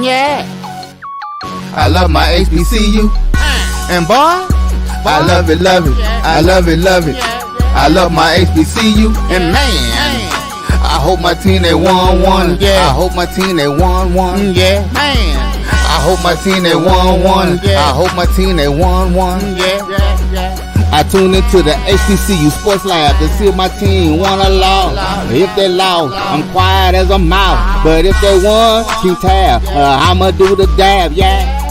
Yeah. I love my HBCU. And boy, I love it, love it. I love it, love it. I love my HBCU. And man, I hope my team they won one. Yeah. I hope my team they won one. Yeah. Man. I hope my team they won one. I hope my team they won one. Yeah. I tune into the HBCU Sports Lab to see if my team won or lost. If they lost, I'm quiet as a mouse. But if they won, keep tab. I'ma do the dab, yeah.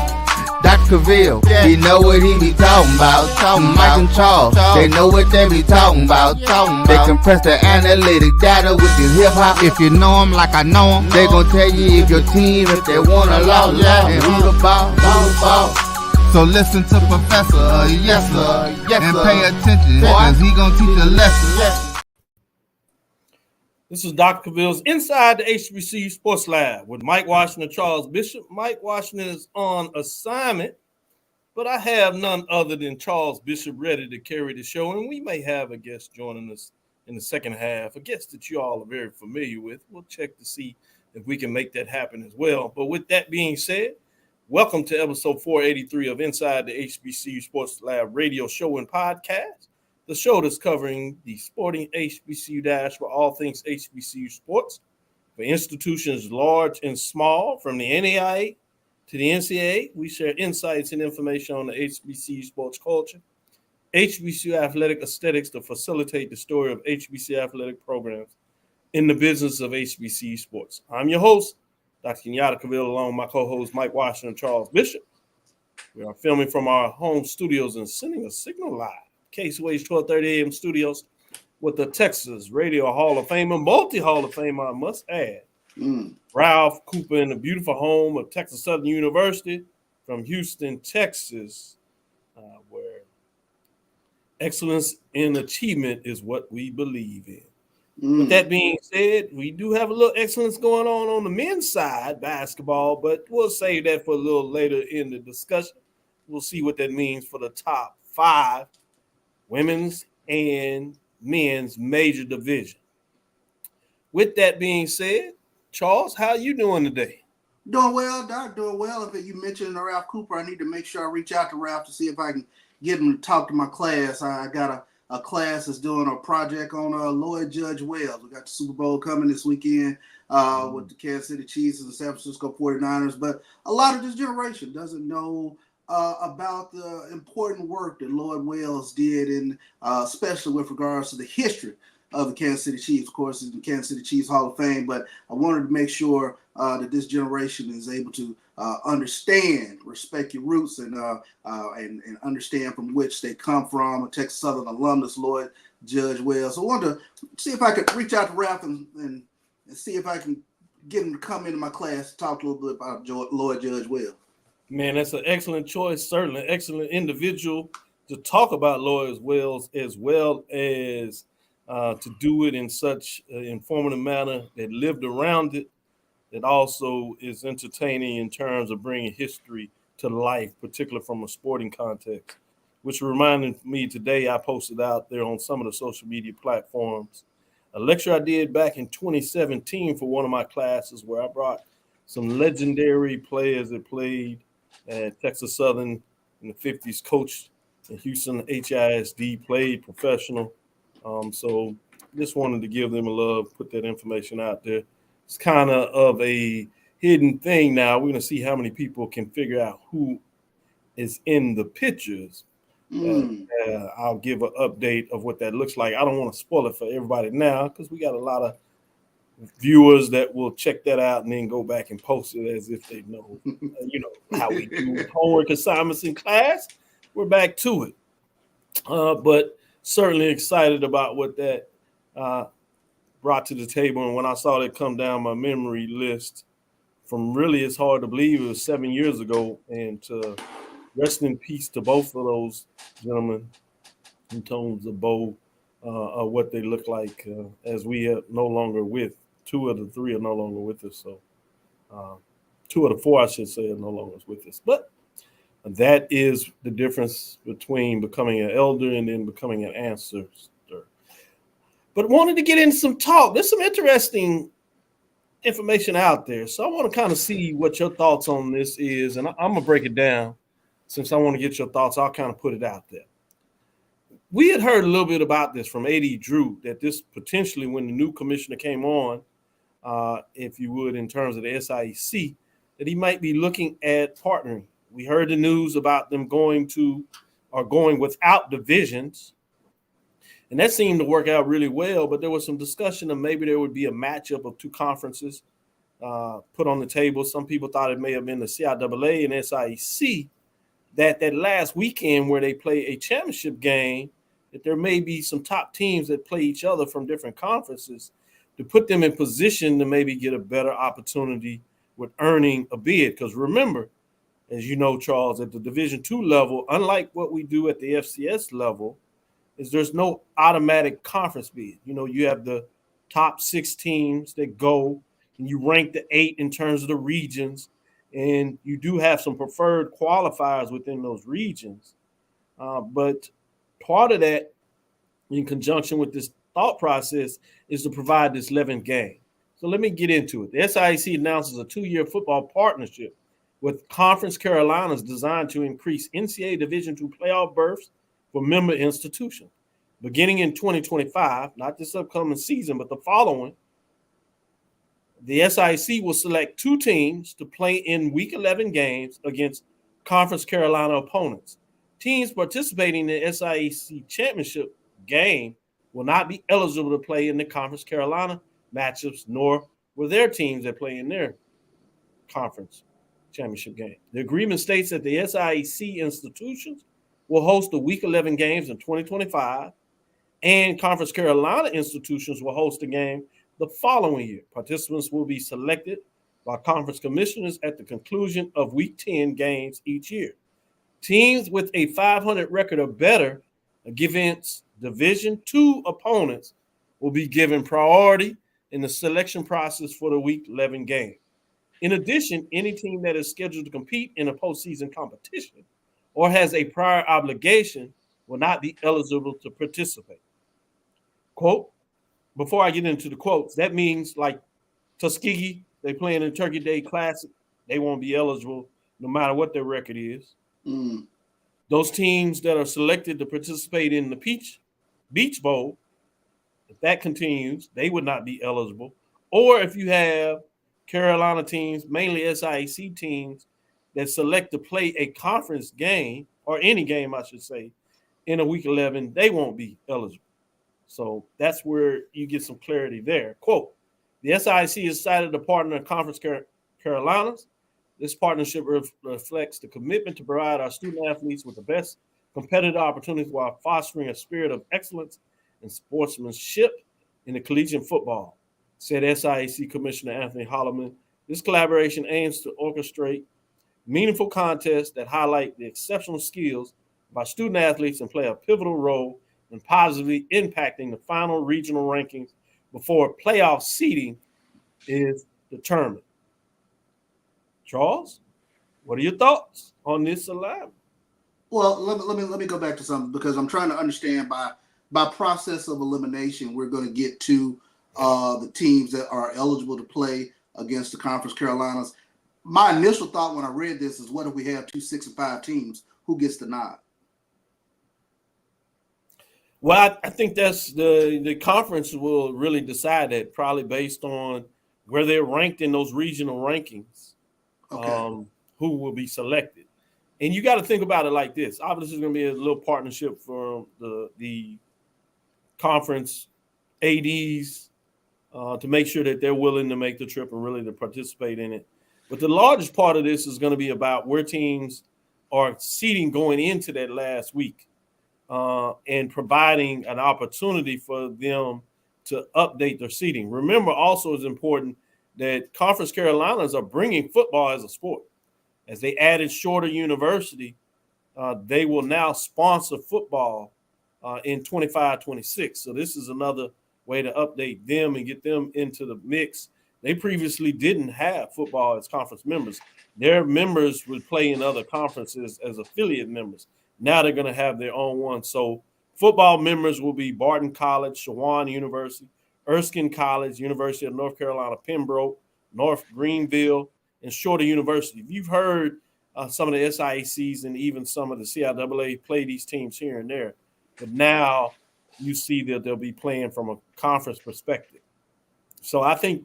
Dr. Cavil, he know what he be talking about. Mike and Charles, they know what they be talking about. They compress the analytic data with this hip hop. If you know them like I know them, they gon' tell you if your team, if they won or lost, and who the ball. So listen to Professor, yes sir, and pay attention, cause he gon' teach a lesson. This is Dr. Cavil's Inside the HBCU Sports Lab with Mike Washington and Charles Bishop. Mike Washington is on assignment, but I have none other than Charles Bishop ready to carry the show, and we may have a guest joining us in the second half, a guest that you all are very familiar with. We'll check to see if we can make that happen as well. But with that being said, welcome to episode 483 of Inside the HBCU Sports Lab radio show and podcast, the show that's covering the sporting HBCU dash for all things HBCU sports, for institutions large and small, from the NAIA to the NCAA. We share insights and information on the HBCU sports culture, HBCU athletic aesthetics to facilitate the story of HBCU athletic programs in the business of HBCU sports. I'm your host, Dr. Kenyatta Cavil, along with my co-host Mike Washington and Charles Bishop. We are filming from our home studios and sending a signal live. KSWA's 1230 AM studios with the Texas Radio Hall of Famer, multi-Hall of Famer, I must add, Ralph Cooper, in the beautiful home of Texas Southern University from Houston, Texas, where excellence in achievement is what we believe in. With that being said, we do have a little excellence going on the men's side, basketball, but we'll save that for a little later in the discussion. We'll see what that means for the top 5 women's and men's major division. With that being said, Charles, how are you doing today? Doing well, Doc. Doing well. If you mentioned Ralph Cooper, I need to make sure I reach out to Ralph to see if I can get him to talk to my class. I got a class that's doing a project on Lloyd Judge Wells. We got the Super Bowl coming this weekend with the Kansas City Chiefs and the San Francisco 49ers. But a lot of this generation doesn't know about the important work that Lloyd Wells did, and especially with regards to the history of the Kansas City Chiefs. Of course, it's the Kansas City Chiefs Hall of Fame, but I wanted to make sure that this generation is able to understand, respect your roots, and understand from which they come from. A Texas Southern alumnus, Lloyd Judge Wells. So I wanted to see if I could reach out to Ralph and see if I can get him to come into my class to talk a little bit about Lloyd Judge Wells. Man, that's an excellent choice. Certainly an excellent individual to talk about Lloyd Wells, as well as to do it in such an informative manner that lived around it, that also is entertaining in terms of bringing history to life, particularly from a sporting context, which reminded me today, I posted out there on some of the social media platforms a lecture I did back in 2017 for one of my classes, where I brought some legendary players that played at Texas Southern in the 50s, coached in Houston HISD, played professional. So just wanted to give them a love, put that information out there. It's kind of a hidden thing now. We're going to see how many people can figure out who is in the pictures. I'll give an update of what that looks like. I don't want to spoil it for everybody now, because we got a lot of viewers that will check that out and then go back and post it as if they know, how we do homework assignments in class. We're back to it. But certainly excited about what that brought to the table. And when I saw it come down my memory list from, really, it's hard to believe it was 7 years ago, and to rest in peace to both of those gentlemen in terms of both what they look like as we are no longer with. 2 of the 3 are no longer with us. So 2 of the 4, I should say, are no longer with us. But that is the difference between becoming an elder and then becoming an ancestor. But wanted to get into some talk. There's some interesting information out there. So I want to kind of see what your thoughts on this is, and I'm gonna break it down. Since I want to get your thoughts, I'll kind of put it out there. We had heard a little bit about this from AD Drew, that this potentially, when the new commissioner came on, if you would, in terms of the SIEC, that he might be looking at partnering. We heard the news about them going without divisions, and that seemed to work out really well. But there was some discussion of maybe there would be a matchup of two conferences put on the table. Some people thought it may have been the CIAA and SIEC, that last weekend where they play a championship game, that there may be some top teams that play each other from different conferences to put them in position to maybe get a better opportunity with earning a bid. Because remember, as you know, Charles, at the Division II level, unlike what we do at the FCS level, is there's no automatic conference bid. You know, you have the top 6 teams that go, and you rank the 8 in terms of the regions, and you do have some preferred qualifiers within those regions. But part of that, in conjunction with this thought process, is to provide this 11th game. So let me get into it. The SIAC announces a 2-year football partnership with Conference Carolinas designed to increase NCAA Division II playoff berths for member institutions. Beginning in 2025, not this upcoming season, but the following, the SIAC will select 2 teams to play in Week 11 games against Conference Carolina opponents. Teams participating in the SIAC championship game will not be eligible to play in the Conference Carolina matchups, nor will their teams that play in their conference championship game. The agreement states that the SIAC institutions will host the Week 11 games in 2025, and Conference Carolina institutions will host a game the following year. Participants will be selected by conference commissioners at the conclusion of Week 10 games each year. Teams with a 500 record or better against Division II opponents will be given priority in the selection process for the Week 11 game. In addition, any team that is scheduled to compete in a postseason competition or has a prior obligation will not be eligible to participate. Quote, before I get into the quotes, that means like Tuskegee, they playing in Turkey Day Classic, they won't be eligible no matter what their record is. Those teams that are selected to participate in the Beach Bowl, if that continues, they would not be eligible. Or if you have Carolina teams, mainly SIAC teams, that select to play a conference game, or any game, I should say, in a Week 11, they won't be eligible. So that's where you get some clarity there. Quote, the SIAC is decided to partner with Conference Carolinas. This partnership reflects the commitment to provide our student athletes with the best competitive opportunities while fostering a spirit of excellence and sportsmanship in the collegiate football, said SIAC Commissioner Anthony Holloman. This collaboration aims to orchestrate meaningful contests that highlight the exceptional skills of our student athletes and play a pivotal role in positively impacting the final regional rankings before playoff seeding is determined. Charles, what are your thoughts on this alignment? Well, let me go back to something, because I'm trying to understand by process of elimination, we're going to get to the teams that are eligible to play against the Conference Carolinas. My initial thought when I read this is, what if we have 2 6 and 5 teams? Who gets the nod? Well, I think that's the conference will really decide that, probably based on where they're ranked in those regional rankings. Okay. Who will be selected. And you got to think about it like this. Obviously, there's going to be a little partnership from the conference ADs to make sure that they're willing to make the trip and really to participate in it. But the largest part of this is going to be about where teams are seeding going into that last week and providing an opportunity for them to update their seeding. Remember, also it's important that Conference Carolinas are bringing football as a sport. As they added Shorter University, they will now sponsor football in 25-26. So this is another way to update them and get them into the mix. They previously didn't have football as conference members. Their members would play in other conferences as affiliate members. Now they're going to have their own one. So football members will be Barton College, Shawan University, Erskine College, University of North Carolina, Pembroke, North Greenville, and Shorter University. You've heard some of the SIACs and even some of the CIAA play these teams here and there, but now you see that they'll be playing from a conference perspective. So I think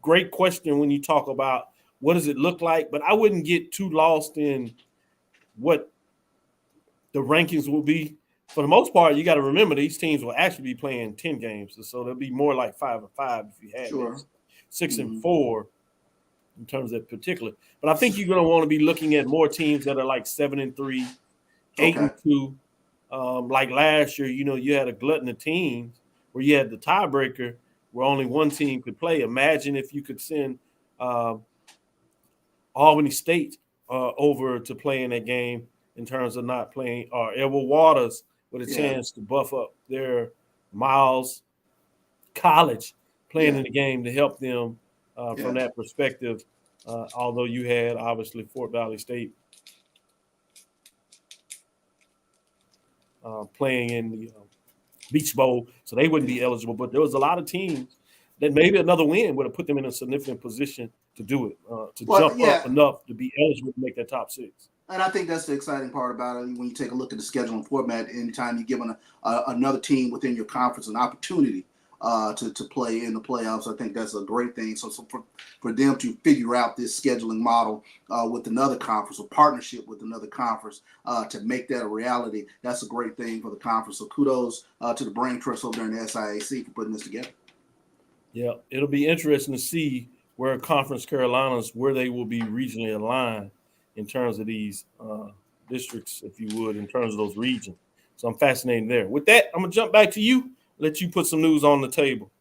great question when you talk about what does it look like, but I wouldn't get too lost in what the rankings will be. For the most part, you got to remember these teams will actually be playing 10 games. So they'll be more like 5-5 if you had Sure. 6-4 in terms of particular. But I think you're going to want to be looking at more teams that are like 7-3, 8-2. Like last year, you had a glutton of teams where you had the tiebreaker where only one team could play. Imagine if you could send Albany State over to play in that game in terms of not playing, or Edward Waters with a chance to buff up their Miles College playing in the game to help them from that perspective, although you had obviously Fort Valley State playing in the Beach Bowl, so they wouldn't be eligible. But there was a lot of teams that maybe another win would have put them in a significant position to do it, jump up enough to be eligible to make that top 6. And I think that's the exciting part about it. When you take a look at the scheduling format, anytime you're giving another team within your conference an opportunity to play in the playoffs, I think that's a great thing. So for them to figure out this scheduling model with another conference or partnership with another conference to make that a reality, that's a great thing for the conference. So kudos to the brain trust over there in the SIAC for putting this together. Yeah, it'll be interesting to see where Conference Carolinas, where they will be regionally aligned in terms of these districts, if you would, in terms of those regions. So I'm fascinated there. With that, I'm going to jump back to you, let you put some news on the table.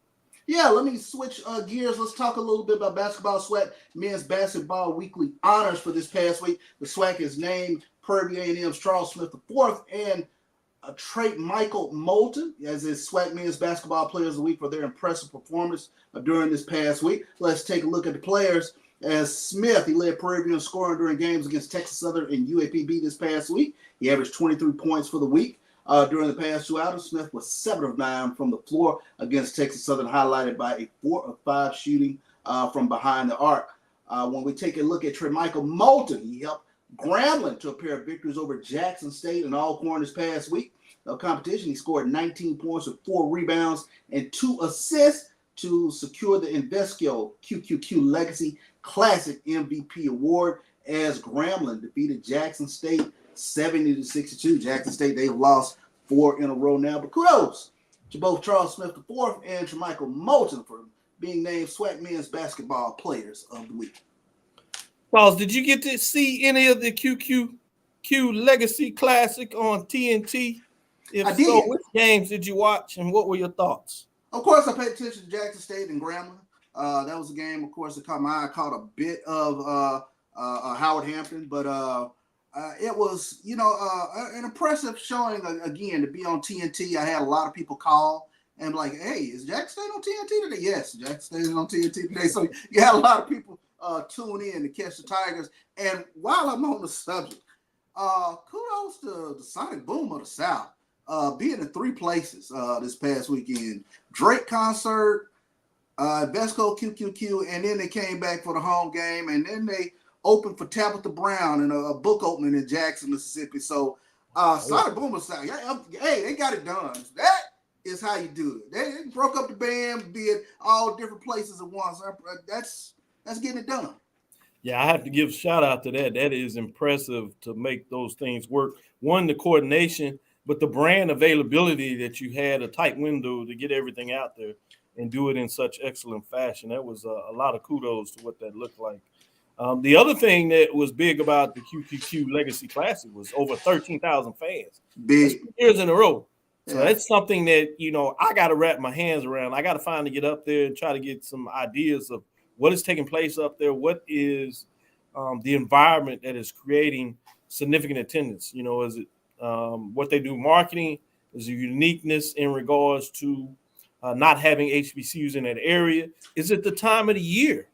Yeah, let me switch gears. Let's talk a little bit about basketball. SWAC men's basketball weekly honors for this past week. The SWAC has named Prairie A&M's Charles Smith IV and Trey Michael Moulton as his SWAC men's basketball players of the week for their impressive performance during this past week. Let's take a look at the players. As Smith, he led Prairie View in scoring during games against Texas Southern and UAPB this past week. He averaged 23 points for the week. During the past 2 outings, Smith was 7 of 9 from the floor against Texas Southern, highlighted by a 4 of 5 shooting from behind the arc. When we take a look at Trey Michael Moulton, he helped Grambling to a pair of victories over Jackson State and Alcorn this past week. The competition, he scored 19 points with 4 rebounds and 2 assists to secure the Invesco QQQ Legacy Classic MVP award as Grambling defeated Jackson State 70-62. Jackson State, they've lost 4 in a row now. But kudos to both Charles Smith IV and to Michael Moulton for being named SWAC men's basketball players of the week. Charles, did you get to see any of the QQQ Legacy Classic on TNT? If I did. So, which games did you watch and what were your thoughts? Of course, I paid attention to Jackson State and Grambling. That was a game, of course, that caught my eye. I caught a bit of Howard Hampton, but it was, an impressive showing again to be on TNT. I had a lot of people call and like, hey, is Jackson State on TNT today? Yes, Jackson State is on TNT today. So you had a lot of people tune in to catch the Tigers. And while I'm on the subject, kudos to the Sonic Boom of the South. Being in 3 places this past weekend. Drake concert, Vesco QQQ, and then they came back for the home game, and then they opened for Tabitha Brown in a book opening in Jackson, Mississippi. So Sonic Boom of the South, hey, they got it done. That is how you do it. They broke up the band, be it all different places at once. That's getting it done. Yeah, I have to give a shout out to that. That is impressive to make those things work. One, the coordination, but the brand availability that you had, a tight window to get everything out there and do it in such excellent fashion. That was a lot of kudos to what that looked like. The other thing that was big about the QQQ Legacy Classic was over 13,000 fans. Big. 2 years in a row. So that's something that, I got to wrap my hands around. I got to find to get up there and try to get some ideas of what is taking place up there. What is the environment that is creating significant attendance? Is it what they do marketing? Is there uniqueness in regards to not having HBCUs in that area? Is it the time of the year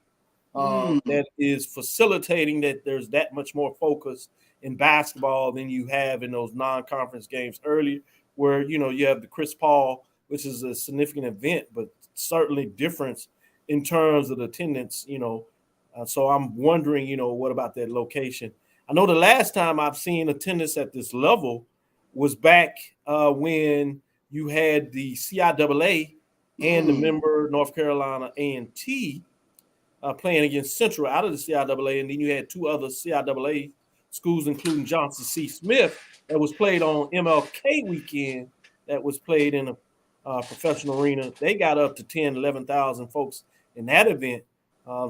that is facilitating that there's that much more focus in basketball than you have in those non-conference games earlier, where, you have the Chris Paul, which is a significant event, but certainly difference in terms of the attendance, so I'm wondering, what about that location? I know the last time I've seen attendance at this level was back when you had the CIAA and the member North Carolina A&T playing against Central out of the CIAA, and then you had two other CIAA schools, including Johnson C. Smith, that was played on MLK weekend, that was played in a professional arena. They got up to 10, 11,000 folks in that event.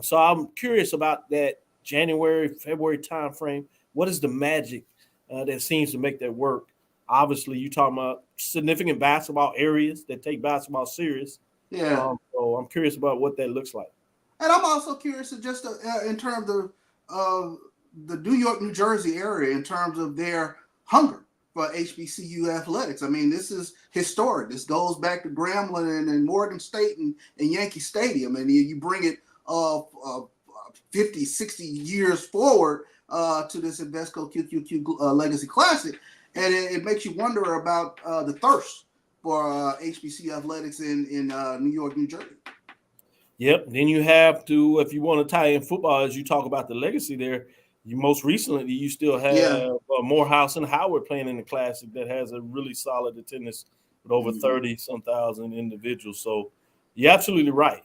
So I'm curious about that January, February timeframe. What is the magic that seems to make that work? Obviously, you're talking about significant basketball areas that take basketball serious. Yeah. So I'm curious about what that looks like. And I'm also curious just in terms of the New York, New Jersey area, in terms of their hunger for HBCU athletics. I mean, this is historic. This goes back to Grambling and Morgan State and Yankee Stadium. And you bring it 50, 60 years forward to this Invesco QQQ Legacy Classic. And it makes you wonder about the thirst for HBCU athletics in New York, New Jersey. Yep. Then you have to, if you want to tie in football, as you talk about the legacy there, most recently you still have Morehouse and Howard playing in the Classic that has a really solid attendance with over 30-some thousand individuals. So you're absolutely right.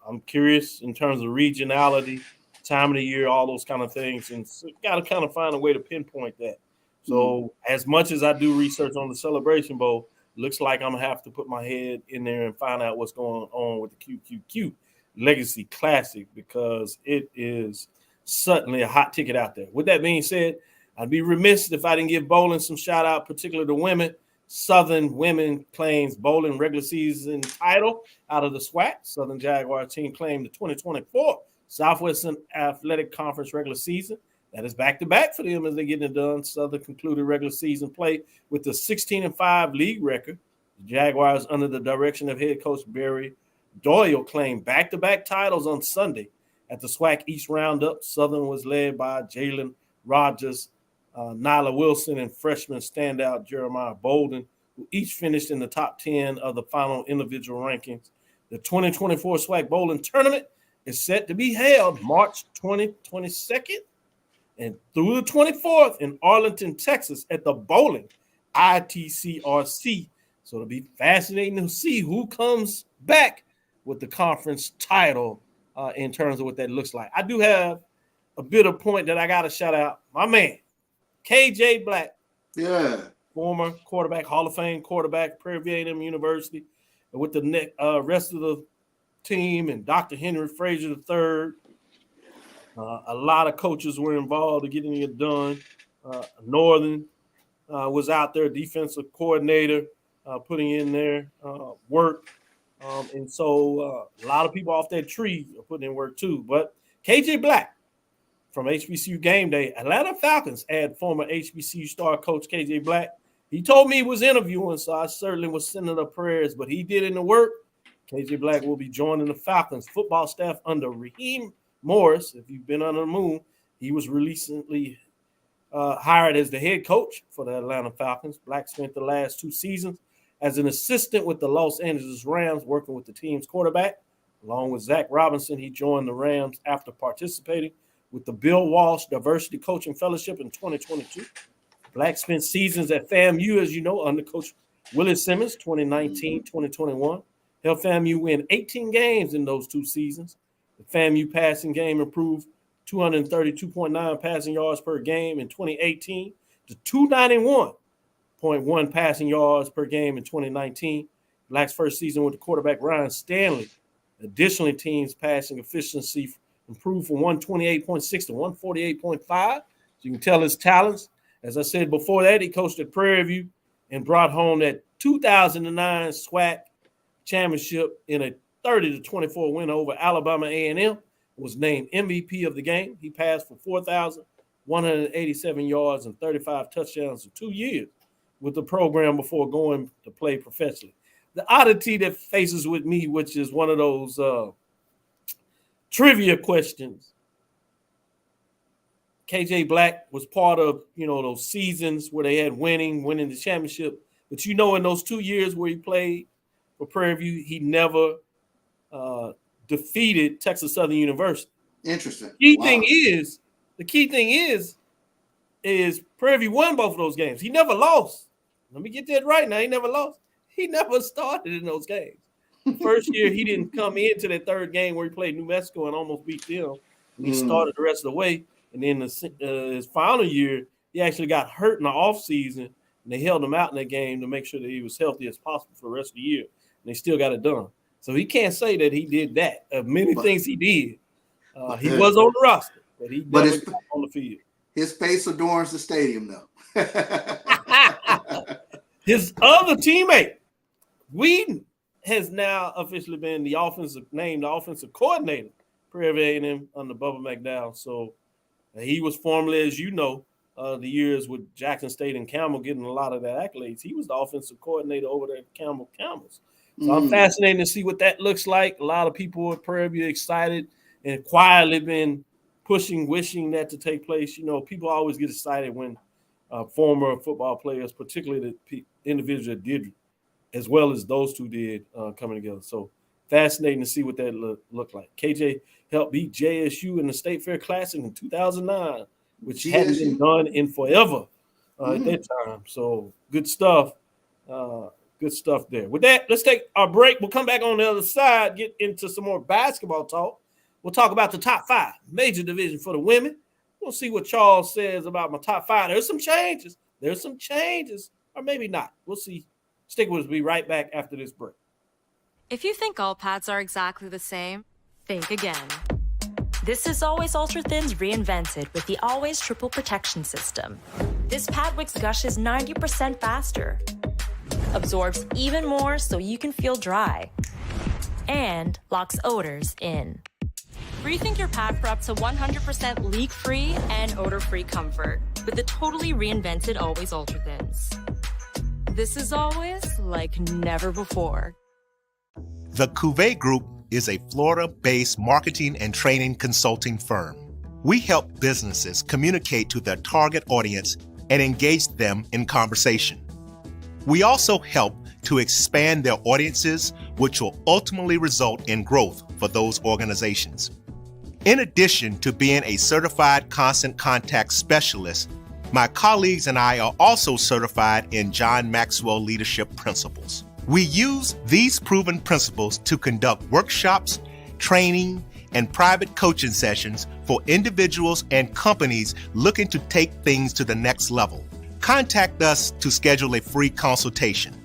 I'm curious in terms of regionality, time of the year, all those kind of things, and got to kind of find a way to pinpoint that. So as much as I do research on the Celebration Bowl, looks like I'm going to have to put my head in there and find out what's going on with the QQQ Legacy Classic, because it is certainly a hot ticket out there. With that being said, I'd be remiss if I didn't give bowling some shout out, particularly the women. Southern women claims bowling regular season title out of the SWAC. Southern Jaguar team claimed the 2024 Southwestern Athletic Conference regular season. That is back-to-back for them as they're getting it done. Southern concluded regular season play with the 16-5 league record. The Jaguars, under the direction of head coach Barry Doyle, claimed back-to-back titles on Sunday at the SWAC East Roundup. Southern was led by Jalen Rogers, Nyla Wilson, and freshman standout Jeremiah Bolden, who each finished in the top 10 of the final individual rankings. The 2024 SWAC Bowling Tournament is set to be held March 22nd and through the 24th in Arlington, Texas at the Bowling ITCRC. So it'll be fascinating to see who comes back with the conference title in terms of what that looks like. I do have a bit of point that I got to shout out. My man, KJ Black. Yeah. Former quarterback, Hall of Fame quarterback, Prairie View A&M University, and with the rest of the team and Dr. Henry Frazier III. A lot of coaches were involved in getting it done. Northern was out there, defensive coordinator, putting in their work. And so a lot of people off that tree are putting in work too. But KJ Black from HBCU Game Day, Atlanta Falcons add former HBCU star coach KJ Black. He told me he was interviewing, so I certainly was sending up prayers, but he did in the work. KJ Black will be joining the Falcons football staff under Raheem Morris. If you've been under the moon, he was recently hired as the head coach for the Atlanta Falcons. Black spent the last 2 seasons as an assistant with the Los Angeles Rams, working with the team's quarterback. Along with Zach Robinson, he joined the Rams after participating with the Bill Walsh Diversity Coaching Fellowship in 2022. Black spent seasons at FAMU, as you know, under Coach Willie Simmons, 2019-2021. Helped FAMU win 18 games in those 2 seasons. The FAMU passing game improved 232.9 passing yards per game in 2018 to 291.1 passing yards per game in 2019. Black's first season with the quarterback Ryan Stanley. Additionally, teams' passing efficiency improved from 128.6 to 148.5. So you can tell his talents. As I said before that, he coached at Prairie View and brought home that 2009 SWAC championship in a 30-24 win over Alabama A&M. Was named MVP of the game. He passed for 4,187 yards and 35 touchdowns in 2 years with the program before going to play professionally. The oddity that faces with me, which is one of those trivia questions, KJ Black was part of, those seasons where they had winning the championship. But in those 2 years where he played for Prairie View, he never defeated Texas Southern University. Interesting. The key thing is Prairie View won both of those games. He never lost. Let me get that right now. He never lost. He never started in those games. First year, he didn't come into that third game where he played New Mexico and almost beat them. He started the rest of the way. And then his final year, he actually got hurt in the offseason, and they held him out in that game to make sure that he was healthy as possible for the rest of the year. And they still got it done. So he can't say that he did that. Of many things he did. He was on the roster, but he never got on the field. His face adorns the stadium, though. His other teammate, Whedon, has now officially been named the offensive coordinator for A&M under Bubba McDowell. So he was formerly, as you know, the years with Jackson State and Campbell getting a lot of the accolades. He was the offensive coordinator over there at Campbell Camels. So I'm fascinated to see what that looks like. A lot of people at Prairie View excited and quietly been wishing that to take place. You know, people always get excited when former football players, particularly the individuals that did as well as those two did, coming together. So fascinating to see what that look like. KJ helped beat JSU in the State Fair Classic in 2009, which hadn't been done in forever at that time. So good stuff. Good stuff there. With that, let's take our break. We'll come back on the other side, get into some more basketball talk. We'll talk about the top 5 major division for the women. We'll see what Charles says about my top 5. There's some changes, or maybe not. We'll see. Stick with us. We'll be right back after this break. If you think all pads are exactly the same, think again. This is Always Ultra Thins reinvented with the Always Triple Protection System. This pad wicks gushes 90% faster, absorbs even more so you can feel dry, and locks odors in. Rethink your pad for up to 100% leak-free and odor-free comfort with the totally reinvented Always Ultra Thins. This is always like never before. The Cavil Group is a Florida-based marketing and training consulting firm. We help businesses communicate to their target audience and engage them in conversation. We also help to expand their audiences, which will ultimately result in growth for those organizations. In addition to being a certified constant contact specialist, my colleagues and I are also certified in John Maxwell Leadership Principles. We use these proven principles to conduct workshops, training, and private coaching sessions for individuals and companies looking to take things to the next level. Contact us to schedule a free consultation.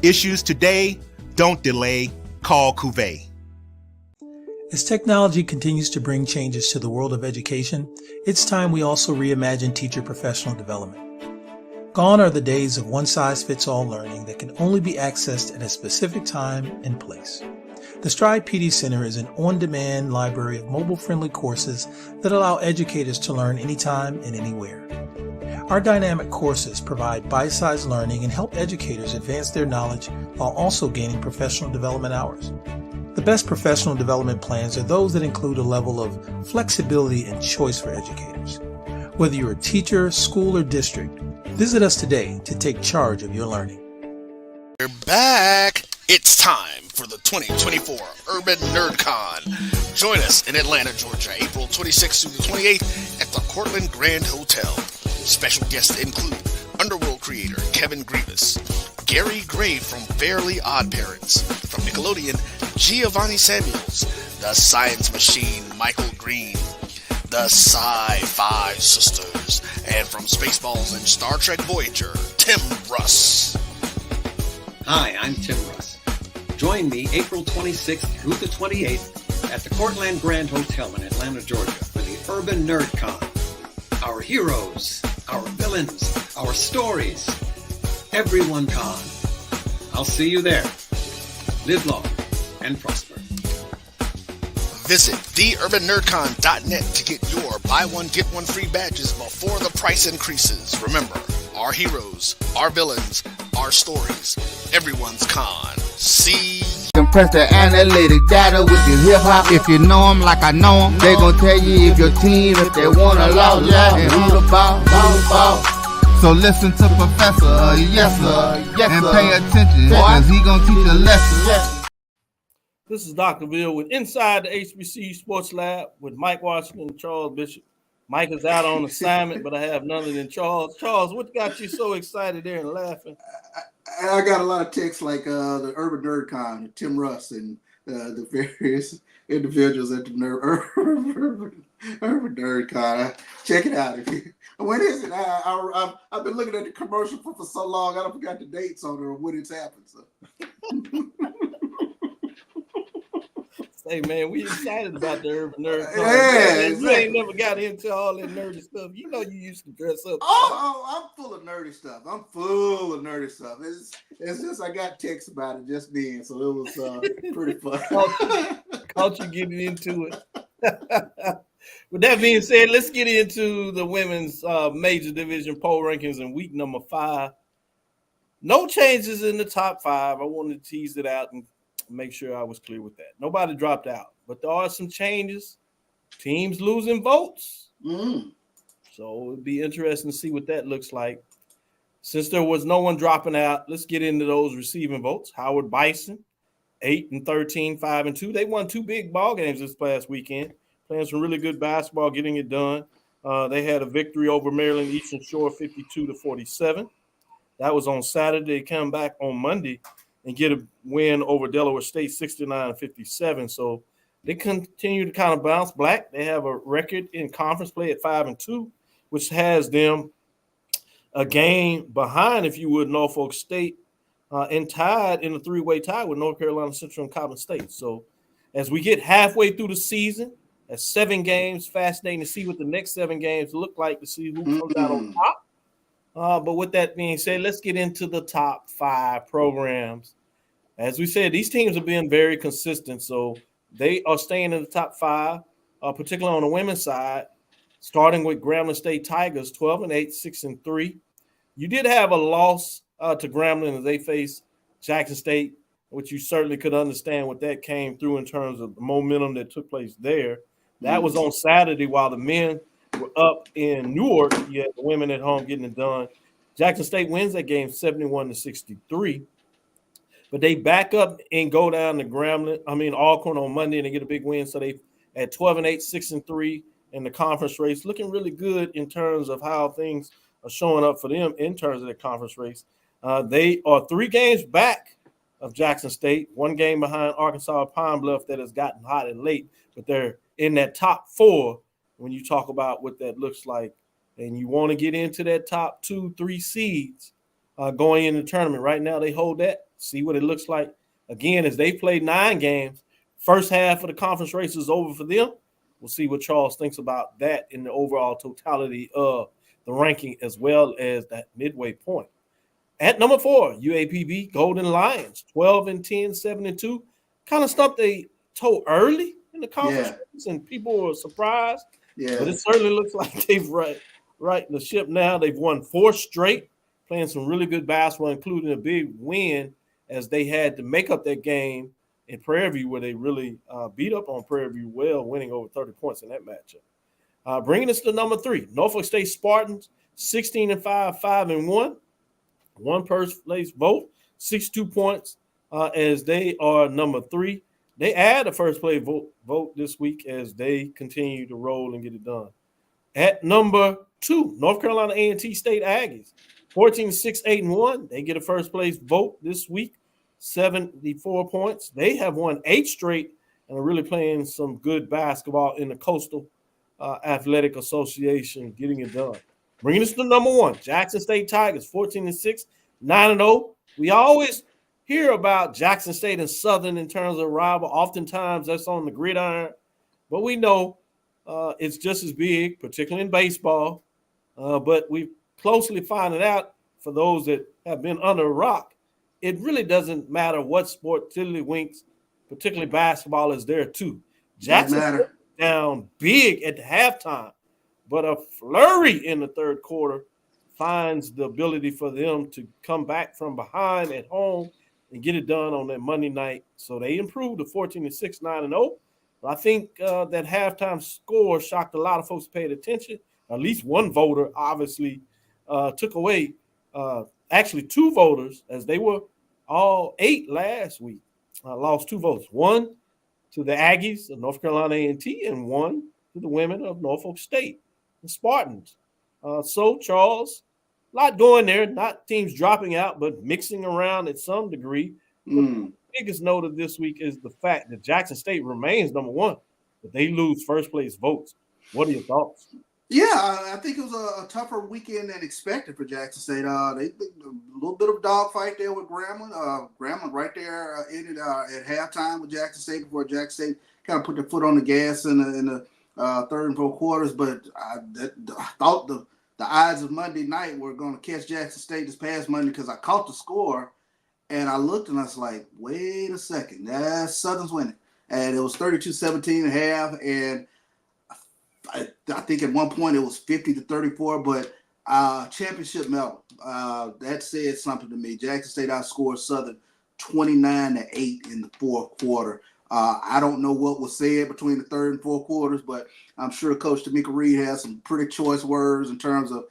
Issues today, don't delay, call Cavil. As technology continues to bring changes to the world of education, it's time we also reimagine teacher professional development. Gone are the days of one-size-fits-all learning that can only be accessed at a specific time and place. The Stride PD Center is an on-demand library of mobile-friendly courses that allow educators to learn anytime and anywhere. Our dynamic courses provide bite-sized learning and help educators advance their knowledge while also gaining professional development hours. The best professional development plans are those that include a level of flexibility and choice for educators. Whether you're a teacher, school, or district, visit us today to take charge of your learning. We're back. It's time for the 2024 Urban NerdCon. Join us in Atlanta, Georgia, April 26th through the 28th at the Cortland Grand Hotel. Special guests include Underworld creator Kevin Grievous, Gary Gray from Fairly Odd Parents, from Nickelodeon, Giovanni Samuels, the Science Machine Michael Green, the Sci-Fi Sisters, and from Spaceballs and Star Trek Voyager, Tim Russ. Hi, I'm Tim Russ. Join me April 26th through the 28th at the Cortland Grand Hotel in Atlanta, Georgia for the Urban NerdCon. Our heroes, our villains, our stories, everyone con. I'll see you there. Live long and prosper. Visit theurbannerdcon.net to get your buy one, get one free badges before the price increases. Remember, our heroes, our villains, our stories, everyone's con. See Compress the analytic data with your hip-hop. If you know them like I know them, they gon' tell you if your team, if they wanna lose, and who the ball. So listen to Professor, yes sir, and pay attention, cause he gon' teach a lesson. This is Dr. Bill with Inside the HBCU Sports Lab with Mike Washington and Charles Bishop. Mike is out on assignment, but I have none other than Charles. Charles, what got you so excited there and laughing? I got a lot of texts like the Urban Nerd Con, Tim Russ, and the various individuals at the Urban Nerd Con. Check it out. When is it? I've been looking at the commercial for so long, I don't forgot the dates on it or when it's happened. So. Hey man, we excited about the Urban Nerd Con. Yeah, exactly. You ain't never got into all that nerdy stuff. You know you used to dress up. I'm full of nerdy stuff. It's just I got texts about it just then, so it was pretty fun. Caught you getting into it. With that being said, let's get into the women's major division poll rankings in week number 5. No changes in the top 5. I wanted to tease it out and make sure I was clear with that. Nobody dropped out, but there are some changes. Teams losing votes. So it'd be interesting to see what that looks like. Since there was no one dropping out, let's get into those receiving votes. Howard Bison, 8-13, 5-2. They won 2 big ball games this past weekend, playing some really good basketball, getting it done. They had a victory over Maryland Eastern Shore, 52-47. That was on Saturday. They come back on Monday and get a win over Delaware State, 69-57. So they continue to kind of bounce back. They have a record in conference play at 5-2, which has them a game behind, if you would, Norfolk State, and tied in a 3-way tie with North Carolina Central and Coppin State. So as we get halfway through the season, at 7 games, fascinating to see what the next 7 games look like, to see who comes out on top. But with that being said, let's get into the top 5 programs. As we said, these teams have been very consistent, so they are staying in the top 5, particularly on the women's side, starting with Grambling State Tigers, 12-8, 6-3. You did have a loss to Grambling as they faced Jackson State, which you certainly could understand what that came through in terms of the momentum that took place there. That was on Saturday while the men were up in Newark. You had the women at home getting it done. Jackson State wins that game 71-63. But they back up and go down to Alcorn on Monday, and they get a big win. So they at 12-8, 6-3 in the conference race, looking really good in terms of how things are showing up for them in terms of the conference race. They are 3 games back of Jackson State, 1 game behind Arkansas Pine Bluff that has gotten hot and late, but they're in that top 4 when you talk about what that looks like. And you want to get into that top 2-3 seeds going in the tournament. Right now they hold that. See what it looks like. Again, as they played 9 games, first half of the conference race is over for them. We'll see what Charles thinks about that in the overall totality of the ranking as well as that midway point. At number 4, UAPB Golden Lions, 12-10, 7-2. Kind of stumped they toe early in the conference race, and people were surprised. Yeah. But it certainly looks like they've right the ship now. They've won 4 straight, playing some really good basketball, including a big win as they had to make up that game in Prairie View, where they really beat up on Prairie View well, winning over 30 points in that matchup. Bringing us to number 3, Norfolk State Spartans, 16-5, 5-1. 1 first place vote, 62 points as they are number 3. They add a first place vote this week as they continue to roll and get it done. At number 2, North Carolina A&T State Aggies, 14-6, 8-1. They get a first place vote this week, 74 points. They have won 8 straight and are really playing some good basketball in the Coastal Athletic Association, getting it done. Bringing us to number 1, Jackson State Tigers, 14-6, 9-0. We always hear about Jackson State and Southern in terms of rival. Oftentimes that's on the gridiron, but we know it's just as big, particularly in baseball. But we closely find it out for those that have been under a rock. It really doesn't matter what sport Tiddlywinks, particularly basketball, is there too. Jackson State down big at the halftime, but a flurry in the third quarter finds the ability for them to come back from behind at home and get it done on that Monday night. So they improved to 14-6, 9-0. But I think that halftime score shocked a lot of folks who paid attention. At least one voter obviously took away actually 2 voters, as they were all 8 last week, lost 2 votes. One to the Aggies of North Carolina A&T and 1 to the women of Norfolk State, the Spartans. So, Charles, a lot going there, not teams dropping out, but mixing around at some degree. The biggest note of this week is the fact that Jackson State remains number 1, but they lose first place votes. What are your thoughts? Yeah, I think it was a tougher weekend than expected for Jackson State. They a little bit of dogfight there with Grambling. Grambling right there ended at halftime with Jackson State before Jackson State kind of put their foot on the gas in the third and fourth quarters. But I thought the odds of Monday night were going to catch Jackson State this past Monday because I caught the score and I looked and I was like, wait a second, that's Southern's winning. And it was 32-17 at half, and I think at one point it was 50-34, but championship medal. That said something to me. Jackson State outscored Southern 29-8 in the fourth quarter. I don't know what was said between the third and fourth quarters, but I'm sure Coach Tamika Reed has some pretty choice words in terms of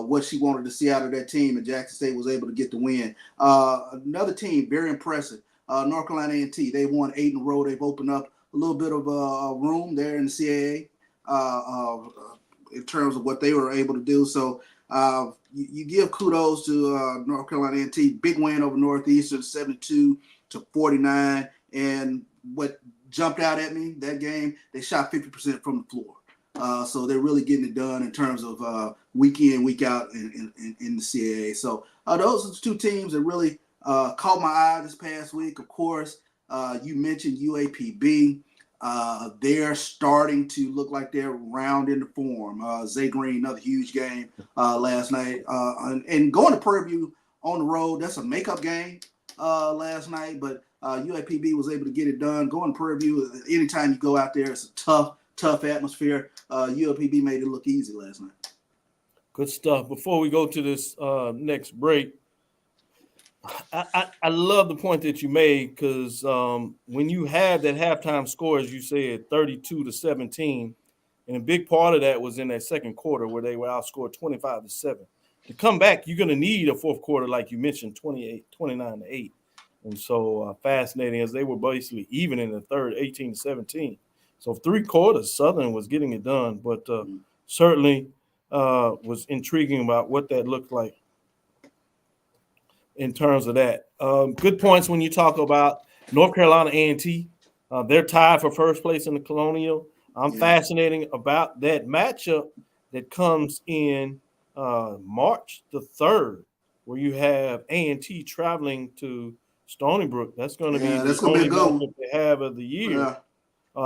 what she wanted to see out of that team, and Jackson State was able to get the win. Another team, very impressive, North Carolina A&T. They won 8 in a row. They've opened up a little bit of room there in the CAA. In terms of what they were able to do. So you give kudos to North Carolina A&T. Big win over Northeastern, 72-49. And what jumped out at me that game, they shot 50% from the floor. So they're really getting it done in terms of week in, week out in the CAA. So those are the two teams that really caught my eye this past week. Of course, you mentioned UAPB. They're starting to look like they're round into form. Zay Green, another huge game last night. And going to Prairie View on the road, that's a makeup game last night, but UAPB was able to get it done. Going to Prairie View, anytime you go out there, it's a tough atmosphere. UAPB made it look easy last night. Good stuff. Before we go to this next break, I love the point that you made because when you have that halftime score, as you said, 32-17, and a big part of that was in that second quarter where they were outscored 25-7. To come back, you're going to need a fourth quarter, like you mentioned, 29-8. And so fascinating as they were basically even in the third, 18-17. So 3 quarters, Southern was getting it done, but certainly was intriguing about what that looked like in terms of that. Good points when you talk about North Carolina A&T. They're tied for first place in the Colonial. I'm fascinating about that matchup that comes in March the 3rd, where you have A&T traveling to Stony Brook. That's going to be the only matchup they have of the year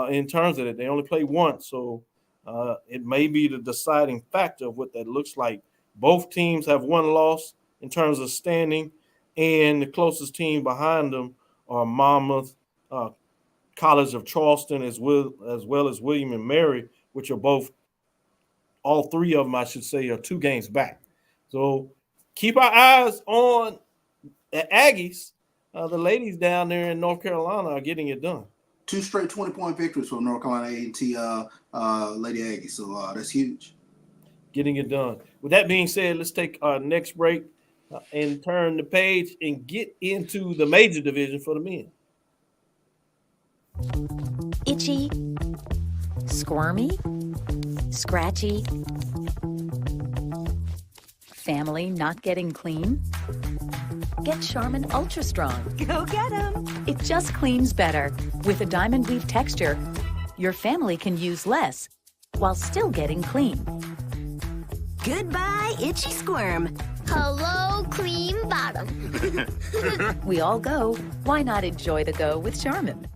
in terms of it. They only play once, so it may be the deciding factor of what that looks like. Both teams have one loss in terms of standing, and the closest team behind them are Monmouth, College of Charleston, as well as William and Mary, which are all 3 of them, I should say, are 2 games back. So keep our eyes on the Aggies. The ladies down there in North Carolina are getting it done. 2 straight 20-point victories from North Carolina A&T Lady Aggies. So that's huge. Getting it done. With that being said, let's take our next break and turn the page and get into the major division for the men. Itchy, squirmy, scratchy, family not getting clean? Get Charmin Ultra Strong. Go get 'em. It just cleans better. With a diamond weave texture, your family can use less while still getting clean. Goodbye, itchy squirm. Hello, cream bottom. We all go. Why not enjoy the go with Charmin?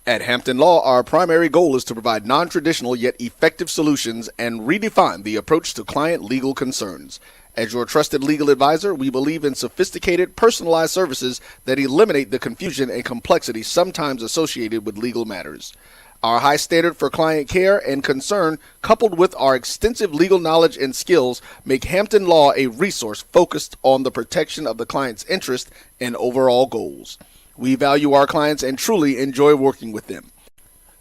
At Hampton Law, our primary goal is to provide non-traditional yet effective solutions and redefine the approach to client legal concerns. As your trusted legal advisor, we believe in sophisticated, personalized services that eliminate the confusion and complexity sometimes associated with legal matters. Our high standard for client care and concern, coupled with our extensive legal knowledge and skills, make Hampton Law a resource focused on the protection of the client's interest and overall goals. We value our clients and truly enjoy working with them.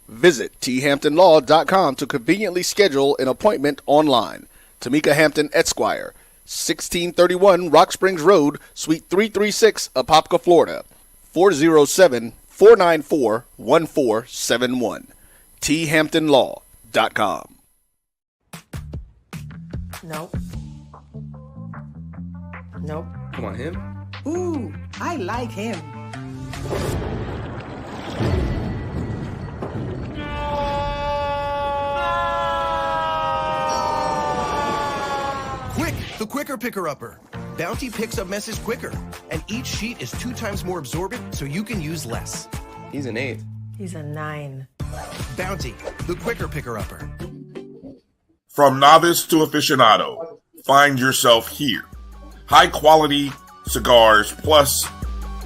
Visit thamptonlaw.com to conveniently schedule an appointment online. Tamika Hampton Esquire, 1631 Rock Springs Road, Suite 336, Apopka, Florida, 407-4 494-1471. thamptonlaw.com. Nope. Nope. Come on, him? Ooh, I like him. Quick, the quicker picker-upper. Bounty picks up messes quicker, and each sheet is 2 times more absorbent, so you can use less. He's an 8. He's a 9. Bounty, the quicker picker-upper. From novice to aficionado, find yourself here. High quality cigars plus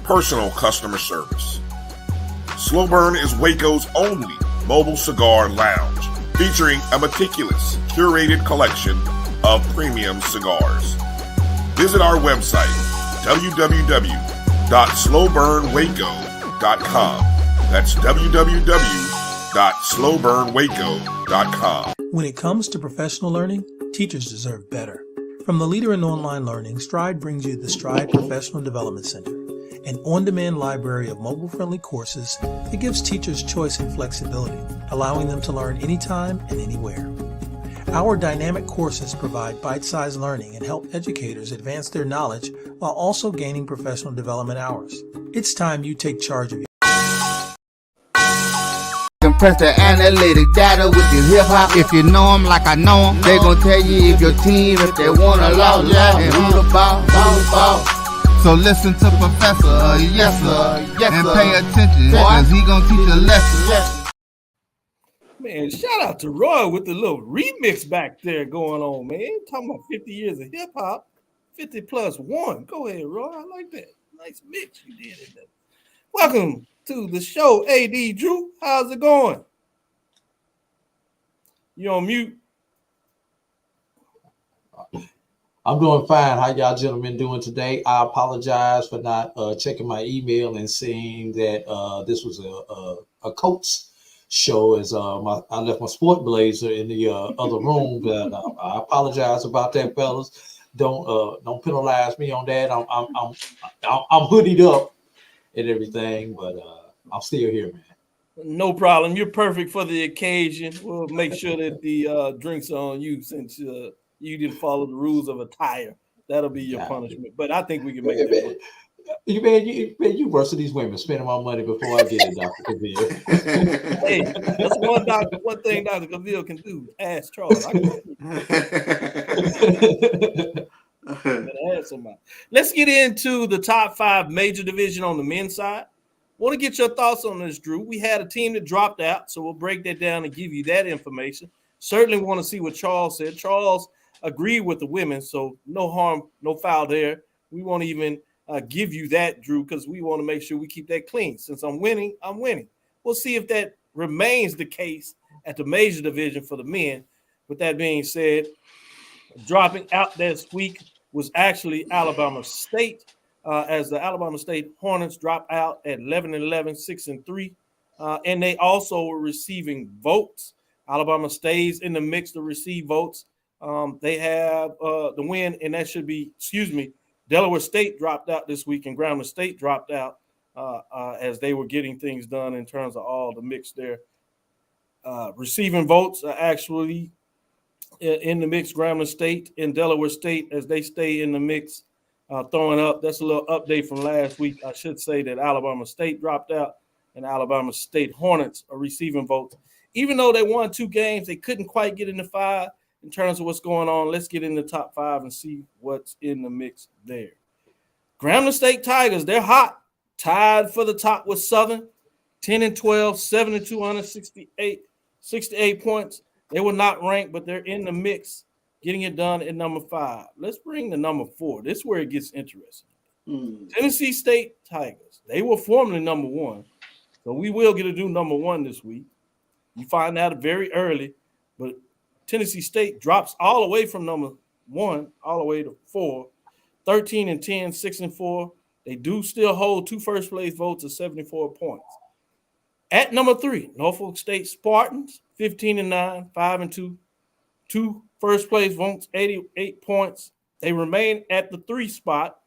personal customer service. Slow Burn is Waco's only mobile cigar lounge, featuring a meticulous, curated collection of premium cigars. Visit our website, www.slowburnwaco.com. That's www.slowburnwaco.com. When it comes to professional learning, teachers deserve better. From the leader in online learning, Stride brings you the Stride Professional Development Center, an on-demand library of mobile-friendly courses that gives teachers choice and flexibility, allowing them to learn anytime and anywhere. Our dynamic courses provide bite-sized learning and help educators advance their knowledge while also gaining professional development hours. It's time you take charge of your Compress the analytic data with your hip hop. If you know them like I know them, they gon' tell you if your team, if they wanna lose, and who the ball. So listen to Professor, yes sir, and pay attention, cause he gon' teach a lesson. Man, shout out to Roy with the little remix back there going on, man. Talking about 50 years of hip hop, 50 plus 1. Go ahead, Roy. I like that. Nice mix you did in there. Welcome to the show, AD Drew. How's it going? You on mute? I'm doing fine. How y'all gentlemen doing today? I apologize for not checking my email and seeing that this was a coach show. As I left my sport blazer in the other room, but I apologize about that, fellas. Don't penalize me on that. I'm hoodied up and everything, but I'm still here, man. No problem. You're perfect for the occasion. We'll make sure that the drinks are on you since you didn't follow the rules of attire. That'll be your punishment. But I think we can make that work. You worse than these women spending my money before I get it, Dr. Cavil. Hey, that's one thing Dr. Cavil can do. Ask Charles. Let's get into the top 5 major division on the men's side. Want to get your thoughts on this, Drew. We had a team that dropped out, so we'll break that down and give you that information. Certainly want to see what Charles said. Charles agreed with the women, so no harm, no foul there. We won't even give you that, Drew, because we want to make sure we keep that clean. Since I'm winning, I'm winning. We'll see if that remains the case at the major division for the men. With that being said, dropping out this week was actually Alabama State, as the Alabama State Hornets dropped out at 11-11, 6-3, and they also were receiving votes. Alabama stays in the mix to receive votes. They have the win, and that should be, Delaware State dropped out this week, and Grambling State dropped out as they were getting things done in terms of all the mix there. Receiving votes are actually in the mix, Grambling State and Delaware State, as they stay in the mix, throwing up. That's a little update from last week. I should say that Alabama State dropped out, and Alabama State Hornets are receiving votes. Even though they won 2 games, they couldn't quite get into 5 in terms of what's going on. Let's get in the top 5 and see what's in the mix there. Grambling State Tigers, they're hot. Tied for the top with Southern, 10-12, 7-2, 68 points. They were not ranked, but they're in the mix, getting it done at number 5. Let's bring the number 4. This is where it gets interesting. Tennessee State Tigers. They were formerly number 1, so we will get to do number 1 this week. You find out very early, but Tennessee State drops all the way from number 1 all the way to 4, 13-10, 6-4. They do still hold 2 first-place votes of 74 points. At number 3, Norfolk State Spartans, 15-9, 5-2, 2 first-place votes, 88 points. They remain at the 3 spot.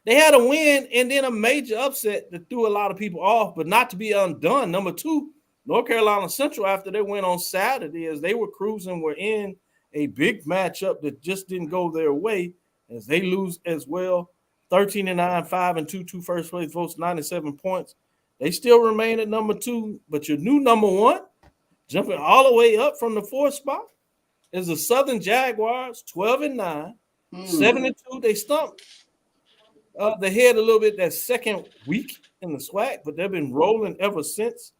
They had a win and then a major upset that threw a lot of people off, but not to be undone. Number 2, North Carolina Central, after they went on Saturday, as they were cruising, were in a big matchup that just didn't go their way, as they lose as well. 13-9, 5-2, 2 first place votes, 97 points. They still remain at number 2, but your new number 1, jumping all the way up from the 4th spot, is the Southern Jaguars, 12-9, 7-2. They stumped the head a little bit that second week in the SWAC, but they've been rolling ever since,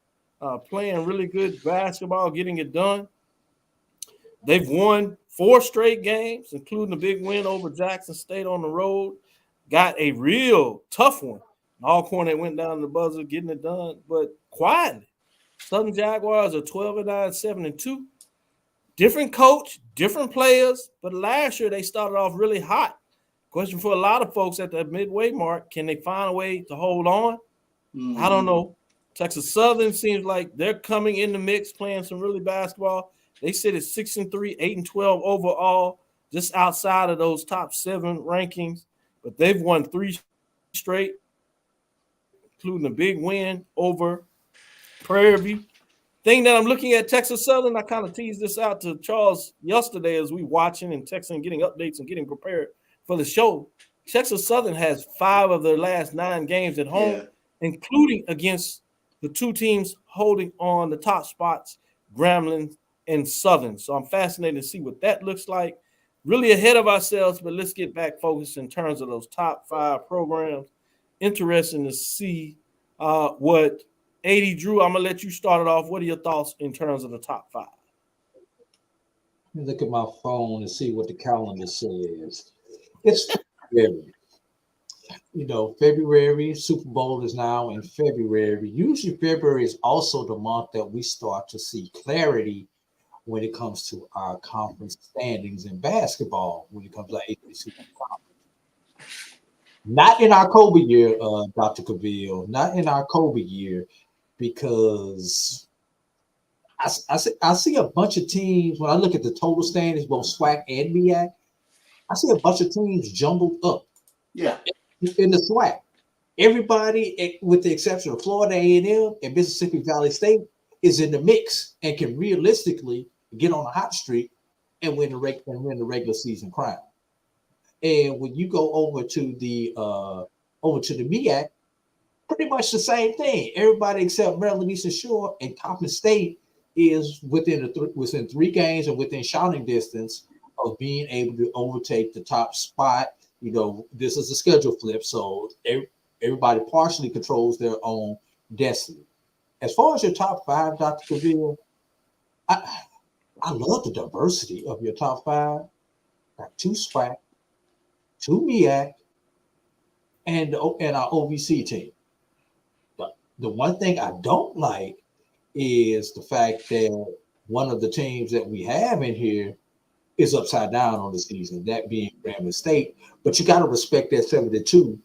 playing really good basketball, getting it done. They've won 4 straight games, including a big win over Jackson State on the road. Got a real tough one. Alcorn, they went down the buzzer, getting it done, but quietly. Southern Jaguars are 12-9, 7-2. Different coach, different players, but last year they started off really hot. Question for a lot of folks at the midway mark, can they find a way to hold on? I don't know. Texas Southern seems like they're coming in the mix, playing some really basketball. They sit at 6-3, 8-12 overall, just outside of those top 7 rankings. But they've won 3 straight, including a big win over Prairie View. Thing that I'm looking at Texas Southern, I kind of teased this out to Charles yesterday as we watching and texting, getting updates and getting prepared for the show. Texas Southern has 5 of their last 9 games at home, including against the 2 teams holding on the top spots, Grambling and Southern. So I'm fascinated to see what that looks like. Really ahead of ourselves, but let's get back focused in terms of those top 5 programs. Interesting to see what AD Drew, I'm going to let you start it off. What are your thoughts in terms of the top 5? Let me look at my phone and see what the calendar says. It's February. February, Super Bowl is now in February. Usually February is also the month that we start to see clarity when it comes to our conference standings in basketball, when it comes to HBCU conference. Not in our Kobe year, Dr. Cavil, not in our Kobe year, because I see a bunch of teams, when I look at the total standings, both SWAC and MEAC, I see a bunch of teams jumbled up. Yeah. In the SWAC. Everybody, with the exception of Florida A&M and Mississippi Valley State, is in the mix and can realistically get on a hot streak and win the regular season crown. And when you go over to the MEAC, pretty much the same thing. Everybody except Maryland Eastern Shore and Coppin State is within 3 games and within shouting distance of being able to overtake the top spot. This is a schedule flip, so everybody partially controls their own destiny. As far as your top 5, Dr. Cavil, I love the diversity of your top 5. Got 2 SWAC, 2 MEAC, and our OVC team. But the one thing I don't like is the fact that one of the teams that we have in here is upside down on the season, that being Grambling State. But you got to respect that 72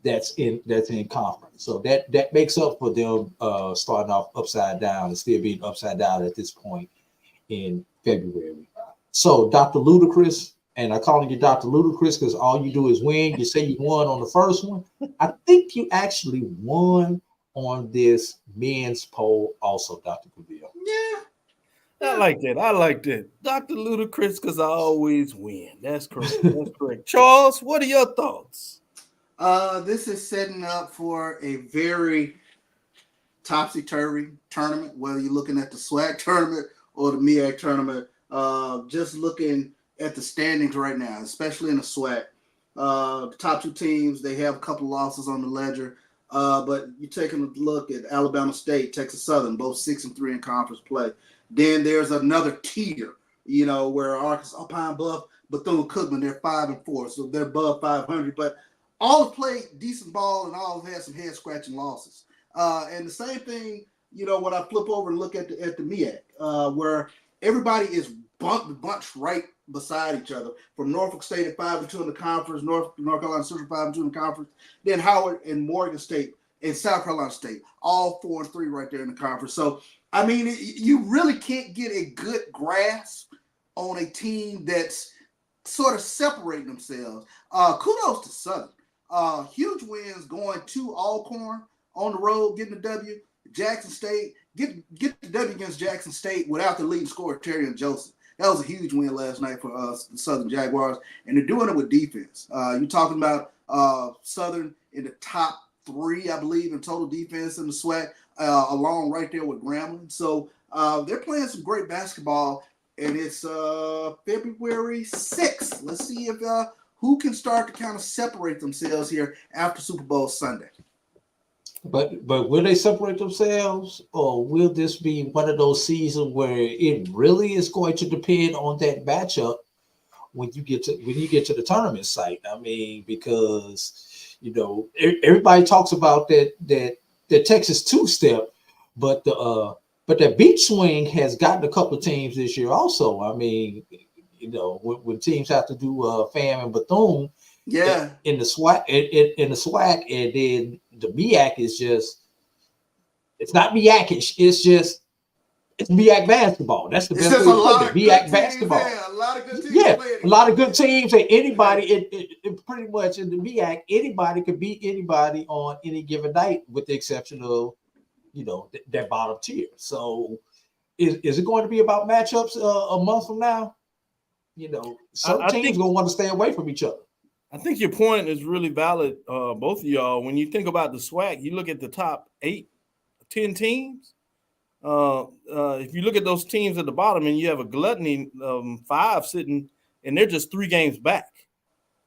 that's in conference. So that makes up for them starting off upside down and still being upside down at this point in February. So Dr. Ludacris, and I'm calling you Dr. Ludacris because all you do is win. You say you won on the first one. I think you actually won on this men's poll also, Dr. Cavil. Yeah. I like that. Dr. Ludacris, because I always win. That's correct. That's correct. Charles, what are your thoughts? This is setting up for a very topsy-turvy tournament, whether you're looking at the SWAC tournament or the MEAC tournament. Just looking at the standings right now, especially in the SWAC. The top 2 teams, they have a couple losses on the ledger. But you're taking a look at Alabama State, Texas Southern, both 6-3 in conference play. Then there's another tier, where Arkansas, Pine Bluff, Bethune-Cookman, they're 5-4, so they're above 500. But all have played decent ball and all have had some head-scratching losses. And the same thing, when I flip over and look at the MEAC, where everybody is bunched right beside each other. From Norfolk State at 5-2 in the conference, North Carolina Central 5-2 in the conference, then Howard and Morgan State and South Carolina State, all 4-3 right there in the conference. So, I mean, you really can't get a good grasp on a team that's sort of separating themselves. Kudos to Southern. Huge wins going to Alcorn on the road, getting the W. Jackson State, get the W against Jackson State without the leading scorer, Terry and Joseph. That was a huge win last night for the Southern Jaguars, and they're doing it with defense. You're talking about Southern in the top 3, I believe, in total defense in the SWAC, along right there with Grambling. So they're playing some great basketball, and it's February 6th. Let's see if who can start to kind of separate themselves here after Super Bowl Sunday. But will they separate themselves, or will this be one of those seasons where it really is going to depend on that matchup when you get to the tournament site? I mean, because everybody talks about that Texas 2-step, but that beach swing has gotten a couple of teams this year also. I mean, when teams have to do FAM and Bethune, in the SWAC, in the SWAC, and then the MEAC is just, it's not MEAC-ish, it's MEAC basketball. That's the best way to put it. MEAC basketball. Yeah, a lot of good teams. Yeah, a lot of good teams, and anybody, it pretty much in the MEAC, anybody could beat anybody on any given night, with the exception of, that bottom tier. So, is it going to be about matchups a month from now? Certain teams going to want to stay away from each other. I think your point is really valid, both of y'all. When you think about the SWAC, you look at the top 8, 10 teams. If you look at those teams at the bottom, and you have a gluttony 5 sitting, and they're just 3 games back.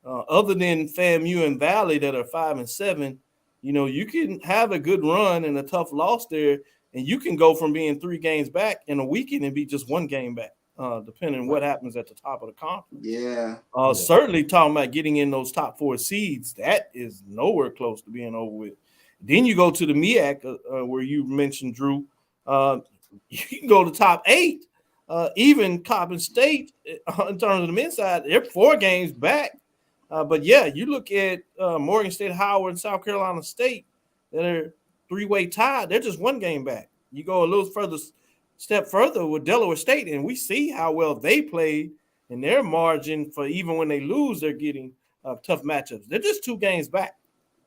Other than FAMU and Valley that are 5 and 7, you can have a good run and a tough loss there, and you can go from being 3 games back in a weekend and be just 1 game back. Depending on what happens at the top of the conference. Certainly talking about getting in those top 4 seeds, that is nowhere close to being over with. Then you go to the MEAC, where you mentioned, Drew. You can go to top 8. Even Coppin State, in terms of the men's side, they're 4 games back. But yeah, you look at Morgan State, Howard, and South Carolina State, that are 3-way tied. They're just 1 game back. You go a little step further with Delaware State, and we see how well they played, and their margin for even when they lose, they're getting tough matchups. They're just 2 games back.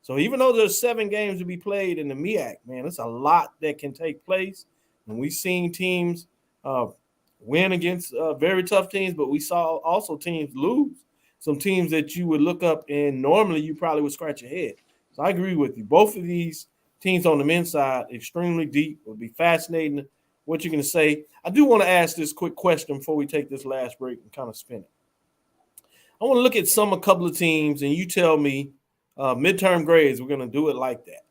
So even though there's 7 games to be played in the MEAC, man, it's a lot that can take place. And we've seen teams win against very tough teams, but we saw also teams lose. Some teams that you would look up and normally you probably would scratch your head. So I agree with you. Both of these teams on the men's side, extremely deep. It would be fascinating what you're going to say. I do want to ask this quick question before we take this last break and kind of spin it. I want to look at a couple of teams, and you tell me midterm grades. We're going to do it like that.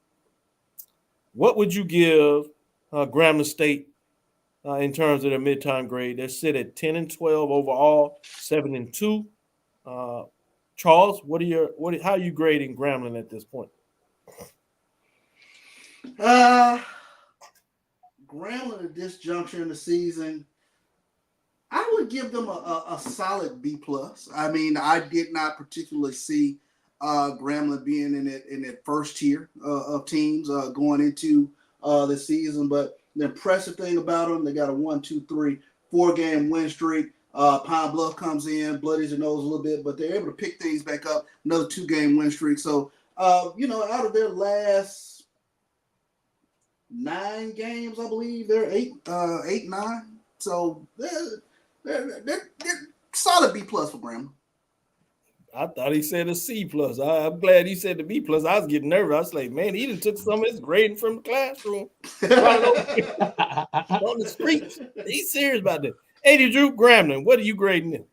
What would you give Grambling State in terms of their midterm grade? They sit at 10 and 12 overall, 7 and 2. Charles, how are you grading Grambling at this point? Grambling at this juncture in the season, I would give them a solid B+. I mean, I did not particularly see Grambling being in that first tier of teams going into the season, but the impressive thing about them, they got a 4-game win streak. Pine Bluff comes in, bloodies their nose a little bit, but they're able to pick things back up. Another 2-game win streak. So, out of their last 9 games, I believe they're 8-9. So they're solid B+ for Grambling. I thought he said a C+. I'm glad he said the B+. I was getting nervous. I was like, man, he done took some of his grading from the classroom on the streets. He's serious about that. Eddie Drew, Grambling, what are you grading in?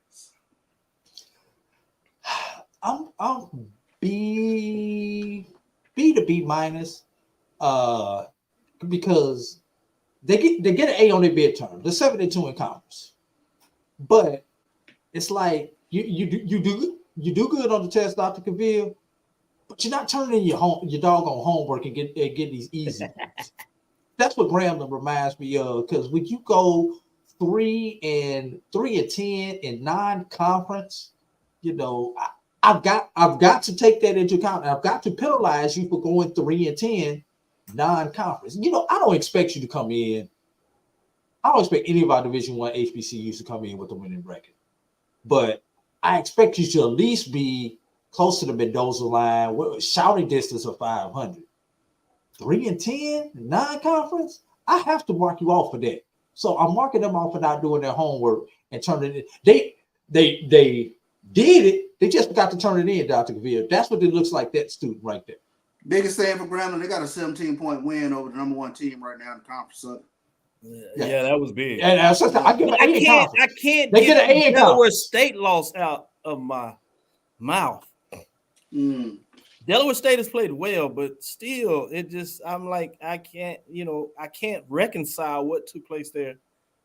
I'm B to B-, because they get an A on their midterm. They're 7-2 in conference, but it's like you do good on the test, Dr. Cavil, but you're not turning in your doggone homework and get these easy ones. That's what Grambling reminds me of, because when you go 3 and 10 in non-conference, I've got to take that into account. I've got to penalize you for going 3 and 10 non-conference. I don't expect you to come in. I don't expect any of our Division I HBCUs to come in with a winning record, but I expect you to at least be close to the Mendoza line, shouting distance of 500. 3-10, non-conference. I have to mark you off for that. So I'm marking them off for not doing their homework and turning it. They did it. They just forgot to turn it in, Dr. Cavil. That's what it looks like, that student right there. Biggest thing for Grambling, they got a 17-point win over the number 1 team right now in the conference. Yeah, that was big. And I give an A in conference. I can't they get an A in Delaware conference. State loss out of my mouth. Delaware State has played well, but still, I'm like, I can't reconcile what took place there.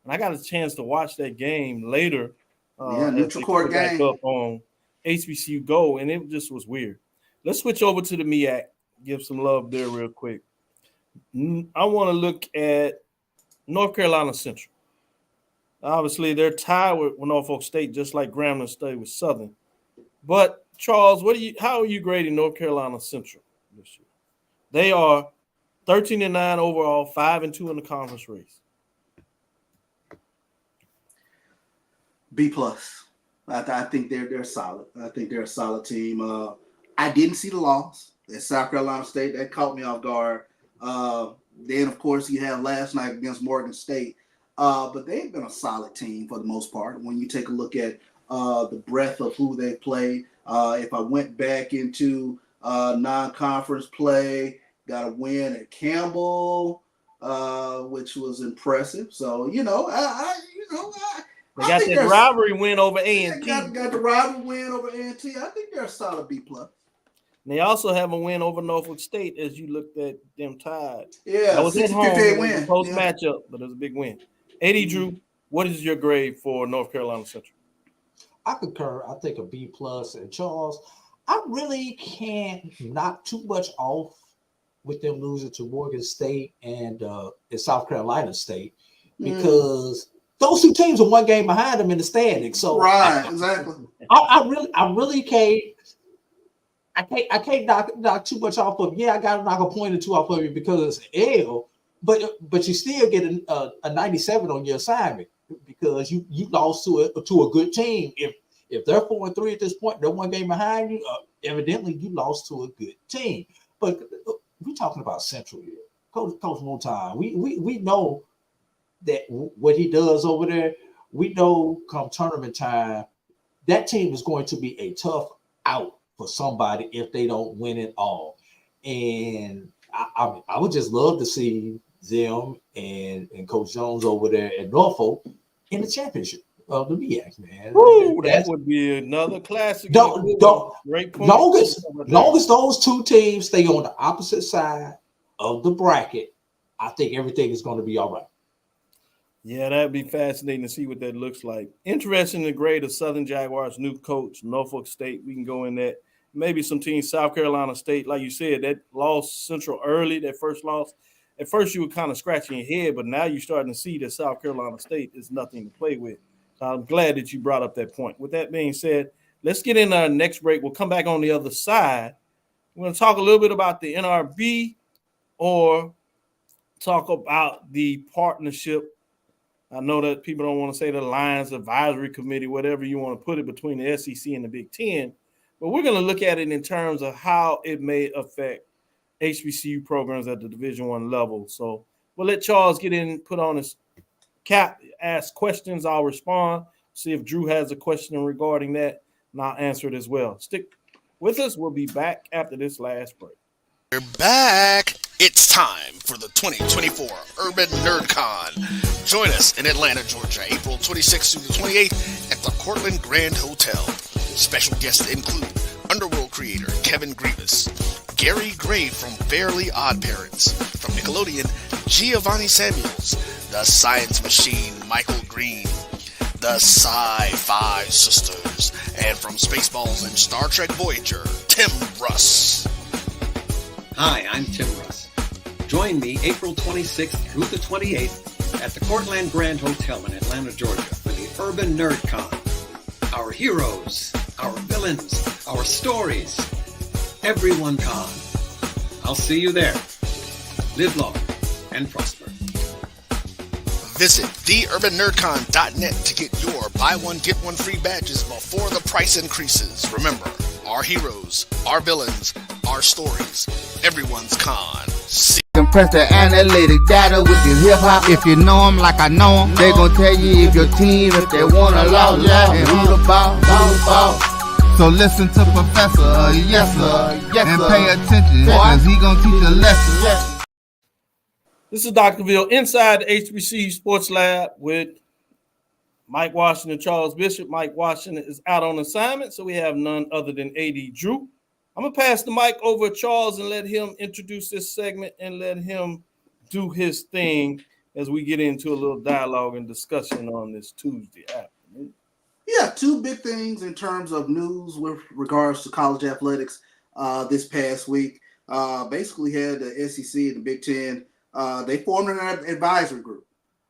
And I got a chance to watch that game later. Neutral court game up on HBCU Go, and it just was weird. Let's switch over to the MEAC. Give some love there real quick. I want to look at North Carolina Central. Obviously, they're tied with Norfolk State, just like Grambling State with Southern. But Charles, how are you grading North Carolina Central this year? They are 13-9 overall, 5-2 in the conference race. B+. I think they're solid. I think they're a solid team. I didn't see the loss at South Carolina State. That caught me off guard. Then, of course, you have last night against Morgan State. But they've been a solid team for the most part. When you take a look at the breadth of who they play, if I went back into non-conference play, got a win at Campbell, which was impressive. So, They got that rivalry win over A&T. Got the rivalry win over A&T. I think they're a solid B+. They also have a win over Norfolk State as you looked at them tied. Yeah, that was at home. Win. Post matchup, but it was a big win. Eddie Drew, what is your grade for North Carolina Central? I concur. I think a B+. And Charles, I really can't knock too much off with them losing to Morgan State and South Carolina State because those two teams are one game behind them in the standings. So exactly. I really can't. I can't knock too much off of. Yeah, I got to knock a point or two off of you because it's an L, but you still get a 97 on your assignment because you lost to a good team. If they're 4-3 at this point, they're one game behind you. Evidently, you lost to a good team. But we're talking about Central here, Coach Moton. We know that what he does over there. We know come tournament time, that team is going to be a tough out for somebody if they don't win it all. And I would just love to see them and Coach Jones over there at Norfolk in the championship of the MEAC, man. Ooh, that would be another classic. Great point. Long as those two teams stay on the opposite side of the bracket, I think everything is going to be all right. Yeah, that'd be fascinating to see what that looks like. Interesting to grade of Southern Jaguars' new coach, Norfolk State. We can go in that. Maybe some teams, South Carolina State, like you said, that lost Central early, that first loss. At first, you were kind of scratching your head, but now you're starting to see that South Carolina State is nothing to play with. I'm glad that you brought up that point. With that being said, let's get in our next break. We'll come back on the other side. We're going to talk a little bit about the NRB or talk about the partnership. I know that people don't want to say the Lions Advisory Committee, whatever you want to put it, between the SEC and the Big Ten. But we're going to look at it in terms of how it may affect HBCU programs at the Division I level. So we'll let Charles get in, put on his cap, ask questions. I'll respond, see if Drew has a question regarding that, and I'll answer it as well. Stick with us. We'll be back after this last break. We're back. It's time for the 2024 Urban NerdCon. Join us in Atlanta, Georgia, April 26th through the 28th at the Cortland Grand Hotel. Special guests include Underworld creator Kevin Grievous, Gary Gray from Fairly Odd Parents, from Nickelodeon, Giovanni Samuels, the Science Machine Michael Green, the Sci-Fi Sisters, and from Spaceballs and Star Trek Voyager, Tim Russ. Hi, I'm Tim Russ. Join me April 26th through the 28th at the Cortland Grand Hotel in Atlanta, Georgia for the Urban NerdCon. Our heroes, our villains, our stories, everyone con. I'll see you there. Live long and prosper. Visit theurbannerdcon.net to get your buy one, get one free badges before the price increases. Remember, Our heroes, our villains, our stories. Everyone's con. Compress the analytic data with your hip hop. If you know them like I know them, they gon' tell you if your team, if they wanna lose, and who the ball. So listen to Professor, yes sir, and pay attention, cause he gon' teach a lesson. This is Dr. Cavil inside the HBCU Sports Lab with Mike Washington, Charles Bishop. Mike Washington is out on assignment, so we have none other than AD Drew. I'm going to pass the mic over to Charles and let him introduce this segment and let him do his thing as we get into a little dialogue and discussion on this Tuesday afternoon. Yeah, two big things in terms of news with regards to college athletics this past week. Basically had the SEC and the Big Ten. They formed an advisory group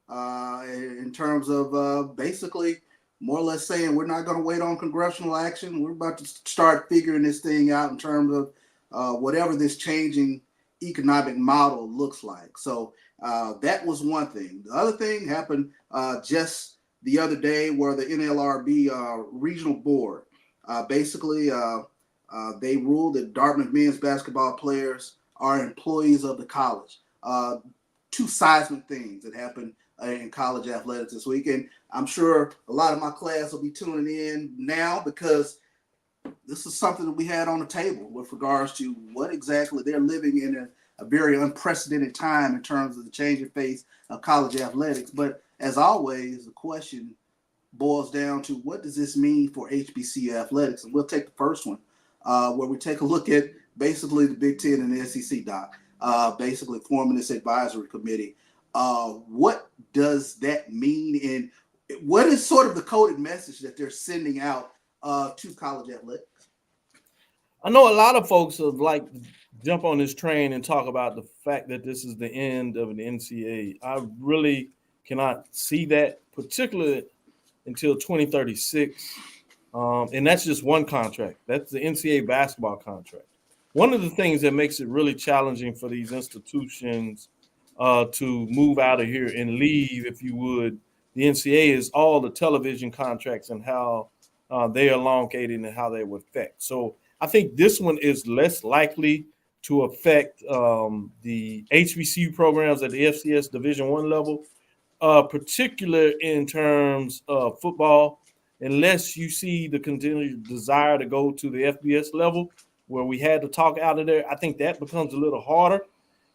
in terms of basically more or less saying we're not going to wait on congressional action. We're about to start figuring this thing out in terms of whatever this changing economic model looks like. So that was one thing. The other thing happened just the other day where the NLRB regional board basically they ruled that Dartmouth men's basketball players are employees of the college. Two seismic things that happened in college athletics this week. And I'm sure a lot of my class will be tuning in now because this is something that we had on the table with regards to what exactly they're living in a very unprecedented time in terms of the changing face of college athletics. But as always, the question boils down to what does this mean for HBCU athletics? And we'll take the first one where we take a look at basically the Big Ten and the SEC, Doc. Basically forming this advisory committee. What does that mean? And what is sort of the coded message that they're sending out to college athletics? I know a lot of folks would like to jump on this train and talk about the fact that this is the end of the NCAA. I really cannot see that, particularly until 2036. And that's just one contract. That's the NCAA basketball contract. One of the things that makes it really challenging for these institutions to move out of here and leave, if you would, the NCAA is all the television contracts and how they are elongated and how they would affect. So I think this one is less likely to affect the HBCU programs at the FCS Division I level, particularly in terms of football, unless you see the continued desire to go to the FBS level, where we had to talk out of there. I think that becomes a little harder.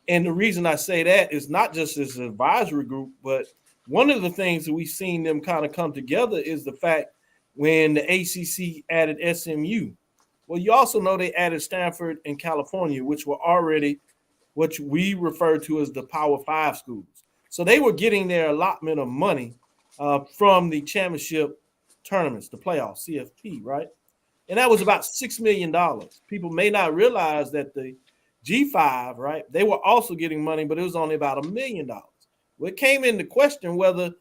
And the reason I say that is not just this advisory group, but one of the things that we've seen them kind of come together is the fact when the ACC added SMU. Well, you also know they added Stanford and California, which were already what we refer to as the Power Five schools. So they were getting their allotment of money from the championship tournaments, the playoffs, CFP, right? And that was about $6 million. People may not realize that the G5, right, they were also getting money, but it was only about $1 million. Well, it came into question whether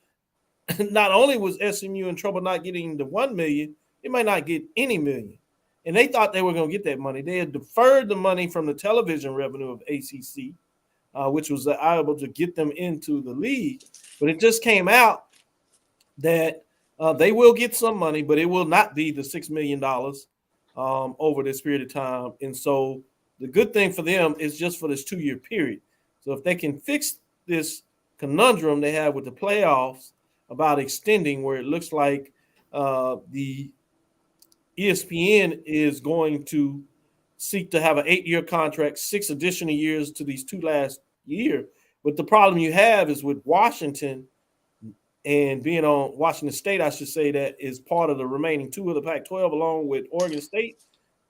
not only was SMU in trouble not getting the $1 million, it might not get any million. And they thought they were going to get that money. They had deferred the money from the television revenue of ACC, which was able to get them into the league. But it just came out that they will get some money, but it will not be the $6 million over this period of time. And so the good thing for them is just for this 2-year period. So if they can fix this conundrum they have with the playoffs about extending, where it looks like the ESPN is going to seek to have an 8-year contract, 6 additional years to these 2 last year. But the problem you have is with Washington and being on Washington State, I should say, that is part of the remaining 2 of the Pac-12 along with Oregon State.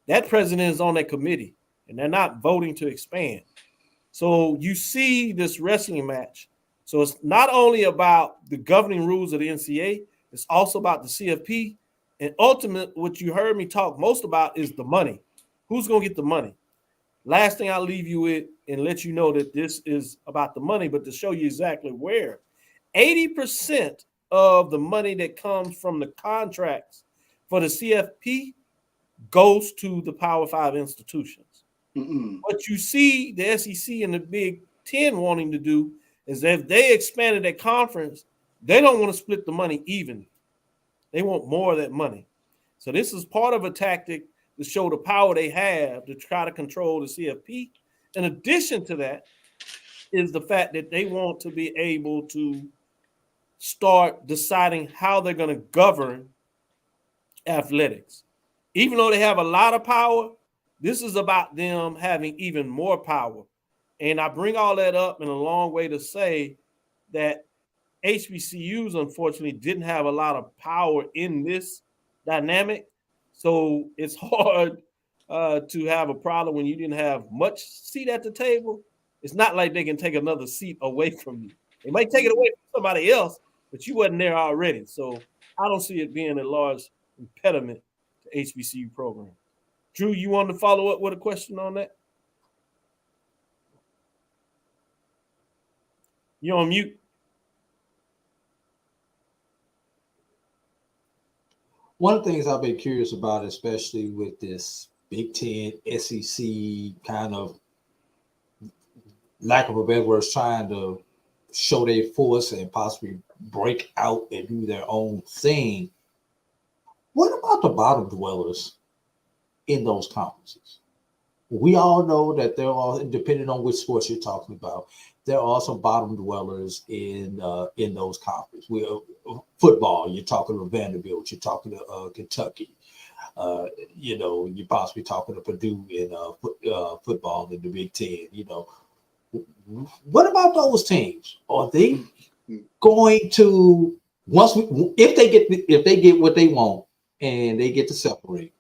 That president is on that committee, and they're not voting to expand. So you see this wrestling match. So it's not only about the governing rules of the NCAA, it's also about the CFP. And ultimately, what you heard me talk most about is the money. Who's going to get the money? Last thing I'll leave you with and let you know that this is about the money, but to show you exactly where. 80% of the money that comes from the contracts for the CFP goes to the Power 5 institutions. What you see the SEC and the Big Ten wanting to do is that if they expanded their conference, they don't want to split the money evenly. They want more of that money. So this is part of a tactic to show the power they have to try to control the CFP. In addition to that is the fact that they want to be able to start deciding how they're going to govern athletics. Even though they have a lot of power, this is about them having even more power. And I bring all that up in a long way to say that HBCUs, unfortunately, didn't have a lot of power in this dynamic. So it's hard to have a problem when you didn't have much seat at the table. It's not like they can take another seat away from you. They might take it away from somebody else, but you wasn't there already. So I don't see it being a large impediment to HBCU program. Drew, you wanted to follow up with a question on that? You're on mute. One of the things I've been curious about, especially with this Big Ten, SEC kind of, lack of a better word, trying to show their force and possibly break out and do their own thing. What about the bottom dwellers in those conferences? We all know that there are, depending on which sports you're talking about, there are some bottom dwellers in those conferences. Football, you're talking to Vanderbilt, you're talking to Kentucky. You're possibly talking to Purdue in football in the Big Ten. What about those teams? Are they going to if they get what they want and they get to separate?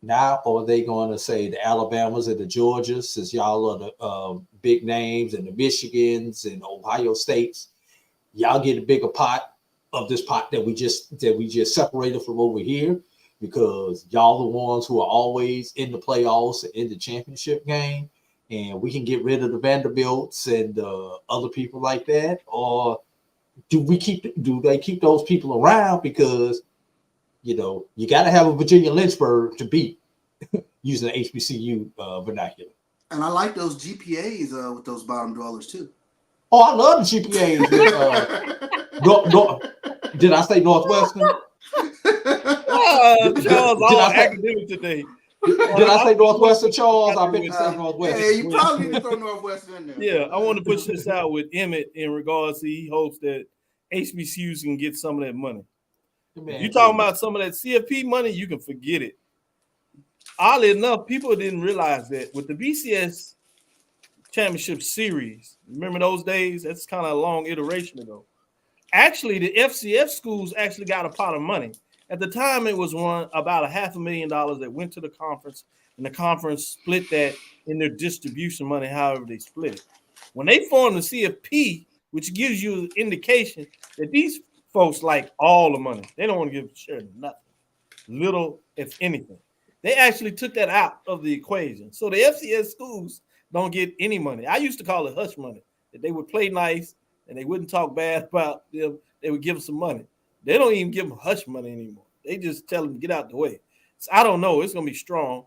Now, are they going to say the Alabamas and the Georgias, since y'all are the big names, and the Michigans and Ohio States, y'all get a bigger pot of this pot that we just separated from over here, because y'all the ones who are always in the playoffs and in the championship game, and we can get rid of the Vanderbilts and other people like that? Or do they keep those people around because you got to have a Virginia Lynchburg to beat, using the HBCU vernacular? And I like those GPAs with those bottom dwellers too. Oh, I love the GPAs. Did I say Northwestern? Charles, all academic today. Did I say Northwestern, Charles? I meant to say Northwestern. Yeah, you probably need to throw Northwestern in there. Yeah, I want to push this out with Emmett in regards to he hopes that HBCUs can get some of that money. Man, you talking about some of that CFP money, you can forget it. Oddly enough, people didn't realize that with the BCS Championship Series, remember those days? That's kind of a long iteration ago. Actually, the FCS schools actually got a pot of money. At the time, it was about $500,000 that went to the conference, and the conference split that in their distribution money, however they split it. When they formed the CFP, which gives you an indication that these folks like all the money. They don't want to give a share of nothing, little if anything. They actually took that out of the equation. So the FCS schools don't get any money. I used to call it hush money. That they would play nice and they wouldn't talk bad about them. They would give them some money. They don't even give them hush money anymore. They just tell them to get out the way. So I don't know. It's going to be strong,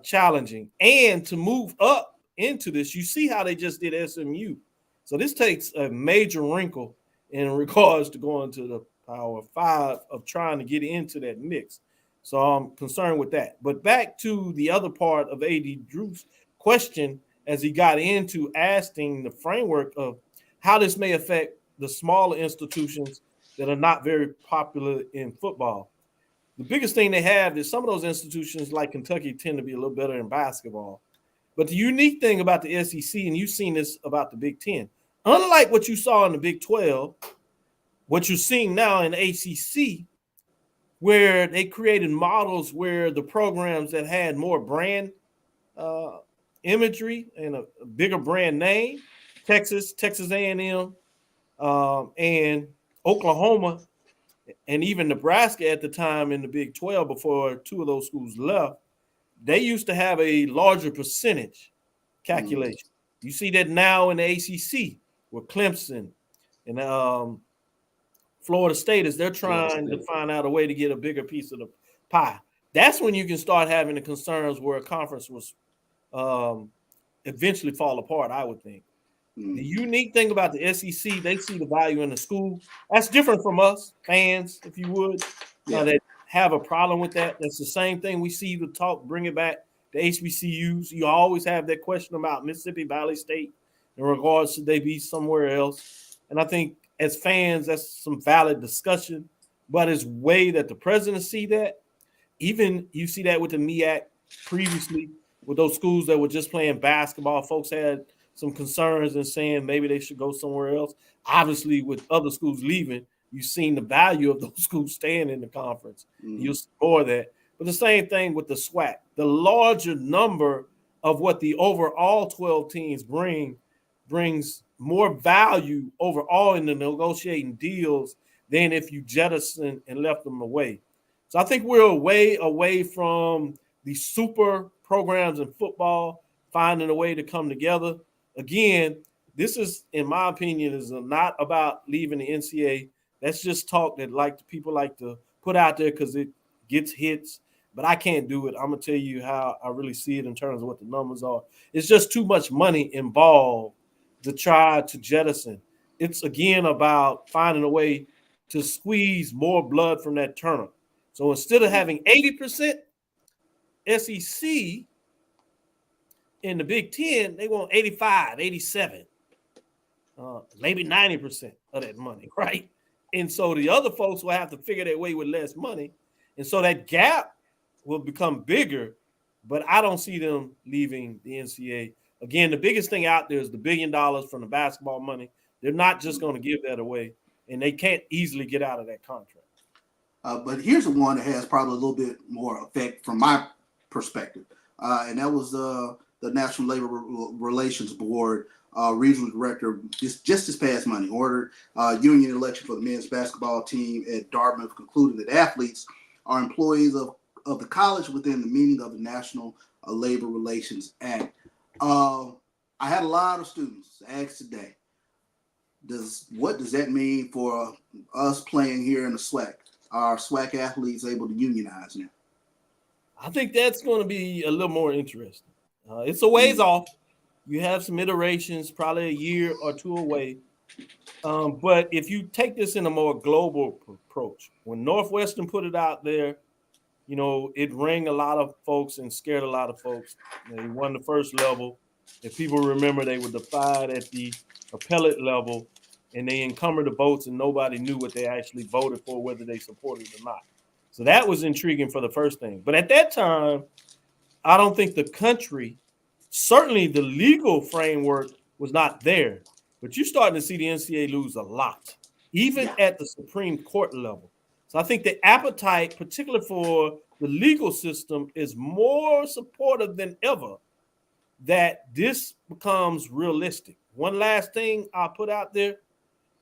challenging. And to move up into this, you see how they just did SMU. So this takes a major wrinkle in regards to going to the Power 5 of trying to get into that mix. So I'm concerned with that. But back to the other part of A.D. Drew's question as he got into asking the framework of how this may affect the smaller institutions that are not very popular in football. The biggest thing they have is some of those institutions like Kentucky tend to be a little better in basketball. But the unique thing about the SEC, and you've seen this about the Big Ten, unlike what you saw in the Big 12, what you're seeing now in the ACC, where they created models where the programs that had more brand imagery and a bigger brand name, Texas A&M, and Oklahoma, and even Nebraska at the time in the Big 12 before two of those schools left, they used to have a larger percentage calculation. You see that now in the ACC with Clemson and Florida State as they're trying to find out a way to get a bigger piece of the pie. That's when you can start having the concerns where a conference was eventually fall apart, I would think. The unique thing about the SEC, they see the value in the school. That's different from us, fans, if you would. That have a problem with that. That's the same thing we see the talk, bring it back to HBCUs. You always have that question about Mississippi Valley State in regards to they be somewhere else. And I think as fans, that's some valid discussion, but it's way that the president see that. Even you see that with the MEAC previously, with those schools that were just playing basketball, folks had some concerns and saying maybe they should go somewhere else. Obviously, with other schools leaving, you've seen the value of those schools staying in the conference. You'll see more of that. But the same thing with the SWAC. The larger number of what the overall 12 teams brings more value overall in the negotiating deals than if you jettison and left them away. So I think we're way away from the super programs in football finding a way to come together. Again, this is, in my opinion, is not about leaving the NCAA. That's just talk that people like to put out there because it gets hits. But I can't do it. I'm going to tell you how I really see it in terms of what the numbers are. It's just too much money involved to try to jettison. It's, again, about finding a way to squeeze more blood from that turnip. So instead of having 80% SEC in the Big Ten, they want 85, 87, maybe 90% of that money, right? And so the other folks will have to figure their way with less money. And so that gap will become bigger, but I don't see them leaving the NCAA. Again, the biggest thing out there is the $1 billion from the basketball money. They're not just going to give that away, and they can't easily get out of that contract. But here's the one that has probably a little bit more effect from my perspective, and that was the National Labor Relations Board regional director just this past Monday ordered union election for the men's basketball team at Dartmouth, concluding that athletes are employees of the college within the meaning of the National Labor Relations Act. I had a lot of students ask today, what does that mean for us playing here in the SWAC? Are SWAC athletes able to unionize now? I think that's going to be a little more interesting. It's a ways off. You have some iterations, probably a year or two away. But if you take this in a more global approach, when Northwestern put it out there, it rang a lot of folks and scared a lot of folks. They won the first level. If people remember, they were defied at the appellate level, and they encumbered the votes, and nobody knew what they actually voted for, whether they supported it or not. So that was intriguing for the first thing. But at that time, I don't think the country, certainly the legal framework was not there. But you're starting to see the NCAA lose a lot, even at the Supreme Court level. So I think the appetite, particularly for the legal system, is more supportive than ever that this becomes realistic. One last thing I'll put out there.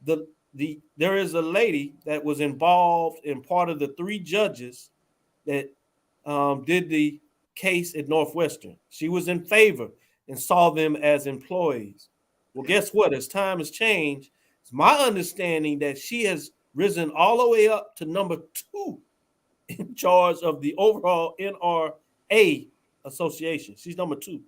There is a lady that was involved in part of the 3 judges that did the case at Northwestern. She was in favor and saw them as employees. Well, guess what? As time has changed, it's my understanding that she has risen all the way up to number 2 in charge of the overall NRA association. She's number 2. And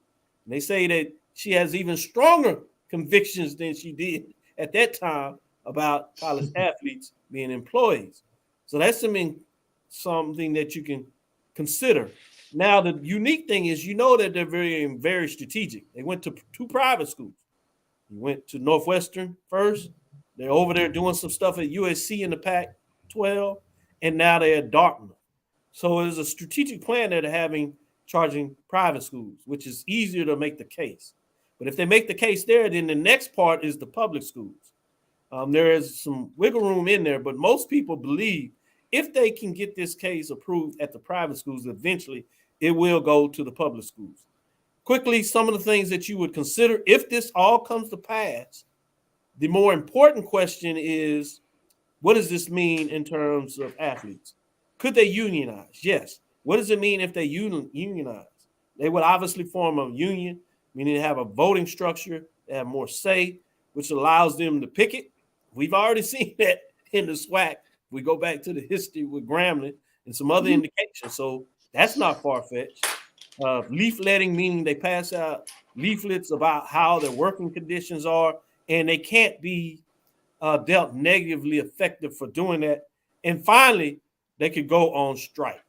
they say that she has even stronger convictions than she did at that time about college athletes being employees. So that's something that you can consider. Now, the unique thing is, that they're very, very strategic. They went to 2 private schools. You went to Northwestern first. They're over there doing some stuff at USC in the Pac-12, and now they're at Dartmouth. So there's a strategic plan that they're having charging private schools, which is easier to make the case. But if they make the case there, then the next part is the public schools. There is some wiggle room in there, but most people believe if they can get this case approved at the private schools, eventually it will go to the public schools. Quickly, some of the things that you would consider if this all comes to pass. The more important question is, what does this mean in terms of athletes? Could they unionize? Yes. What does it mean if they unionize? They would obviously form a union, meaning they have a voting structure, they have more say, which allows them to picket. We've already seen that in the SWAC. We go back to the history with Grambling and some other indications. So that's not far-fetched. Leafletting, meaning they pass out leaflets about how their working conditions are, and they can't be dealt negatively effective for doing that. And finally, they could go on strike.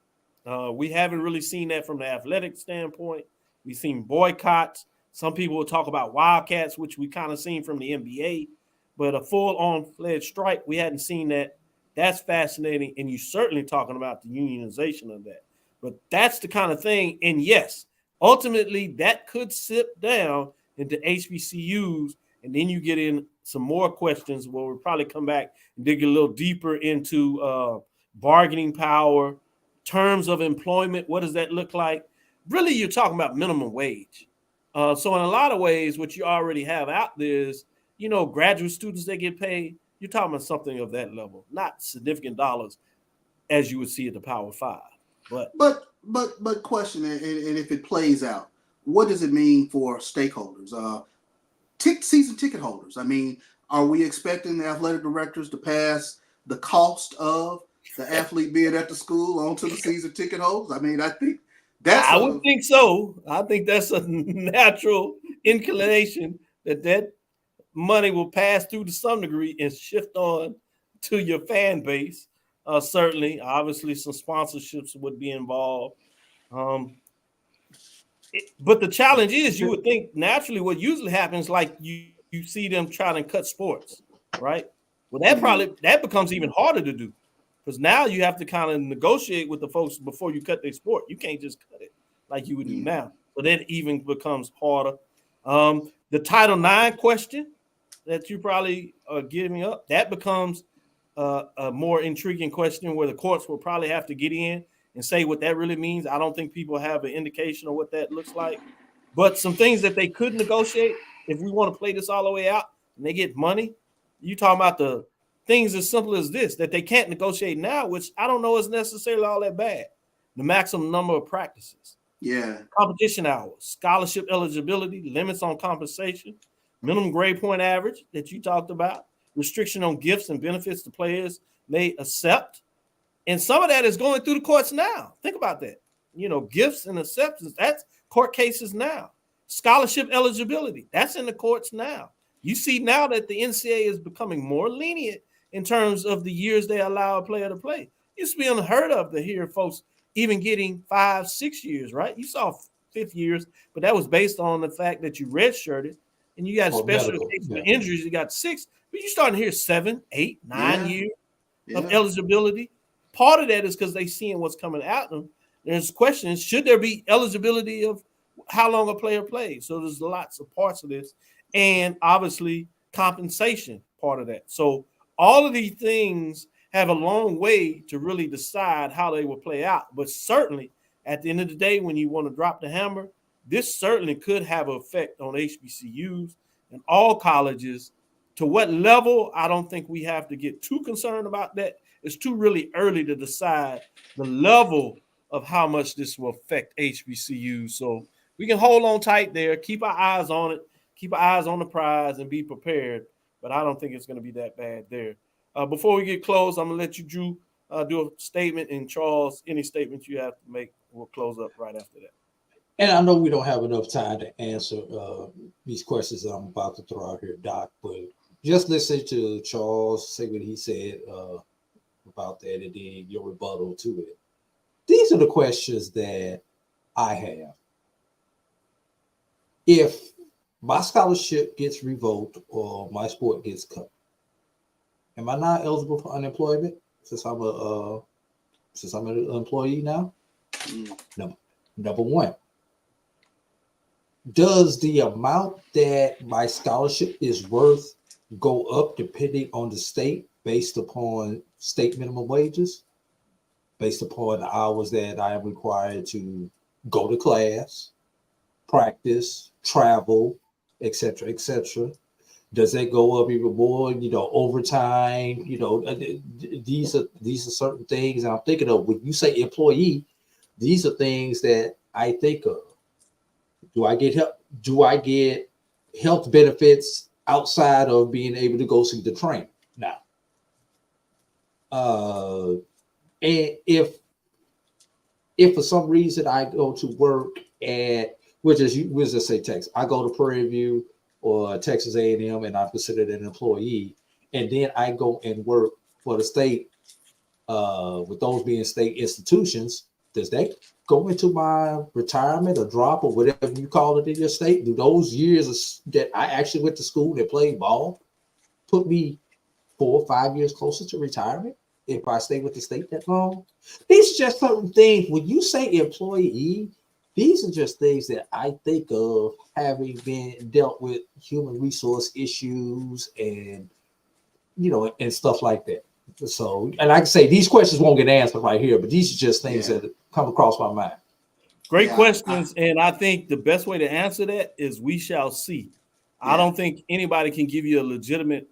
We haven't really seen that from the athletic standpoint. We've seen boycotts. Some people will talk about wildcats, which we kind of seen from the NBA, but a full-on fledged strike, we hadn't seen that. That's fascinating, and you're certainly talking about the unionization of that. But that's the kind of thing, and yes, ultimately that could sip down into HBCUs, and then you get in some more questions where we'll probably come back and dig a little deeper into bargaining power, terms of employment. What does that look like? Really, you're talking about minimum wage. So in a lot of ways, what you already have out there is, graduate students, they get paid. You're talking about something of that level, not significant dollars as you would see at the Power Five. But question, and if it plays out, what does it mean for stakeholders, season ticket holders? I mean, are we expecting the athletic directors to pass the cost of the athlete being at the school onto the season ticket holders? I mean, I think I would think so. I think that's a natural inclination that money will pass through to some degree and shift on to your fan base. Certainly, obviously, some sponsorships would be involved. But the challenge is, you would think naturally what usually happens, like you see them trying to cut sports, right? Well, that becomes even harder to do, because now you have to kind of negotiate with the folks before you cut their sport. You can't just cut it like you would do now. So that even becomes harder. The Title IX question that you probably are giving up, that becomes a more intriguing question where the courts will probably have to get in and say what that really means. I don't think people have an indication of what that looks like. But some things that they could negotiate, if we want to play this all the way out and they get money, you talking about the things as simple as this that they can't negotiate now, which I don't know is necessarily all that bad. The maximum number of practices. Yeah. Competition hours, scholarship eligibility, limits on compensation, minimum grade point average that you talked about, restriction on gifts and benefits the players may accept. And some of that is going through the courts now. Think about that. Gifts and acceptance, that's court cases now. Scholarship eligibility, that's in the courts now. You see now that the NCAA is becoming more lenient in terms of the years they allow a player to play. It used to be unheard of to hear folks even getting 5-6 years, right? You saw 5 years, but that was based on the fact that you redshirted and you got special cases for injuries. You got 6, but you're starting to hear 7, 8, 9 years of eligibility. Part of that is because they seeing what's coming at them. There's questions, should there be eligibility of how long a player plays? So there's lots of parts of this. And obviously compensation, part of that. So all of these things have a long way to really decide how they will play out. But certainly at the end of the day, when you want to drop the hammer, this certainly could have an effect on HBCUs and all colleges. To what level, I don't think we have to get too concerned about that. It's too really early to decide the level of how much this will affect HBCUs. So we can hold on tight there, keep our eyes on it, keep our eyes on the prize and be prepared. But I don't think it's going to be that bad there. Before we get closed, I'm going to let you, Drew, do a statement. And Charles, any statement you have to make, we'll close up right after that. And I know we don't have enough time to answer these questions that I'm about to throw out here, Doc, but just listen to Charles say what he said about that and then your rebuttal to it. These are the questions that I have. If my scholarship gets revoked or my sport gets cut, am I not eligible for unemployment since I'm an employee now? No. Number one, does the amount that my scholarship is worth go up depending on the state based upon state minimum wages, based upon the hours that I am required to go to class, practice, travel, etc., etc.? Does that go up even more? Overtime. These are certain things I'm thinking of. When you say employee, these are things that I think of. Do I get help? Do I get health benefits outside of being able to go see the train? No. And if for some reason I go to work at, we'll just say Texas, I go to Prairie View or Texas A&M and I'm considered an employee, and then I go and work for the state, with those being state institutions, does that go into my retirement or drop or whatever you call it in your state? Do those years that I actually went to school and played ball put me 4 or 5 years closer to retirement if I stay with the state that long? These are just certain things. When you say employee, these are just things that I think of having been dealt with human resource issues and, and stuff like that. So, and like I say, these questions won't get answered right here, but these are just things that come across my mind. Great questions. And I think the best way to answer that is we shall see. I don't think anybody can give you a legitimate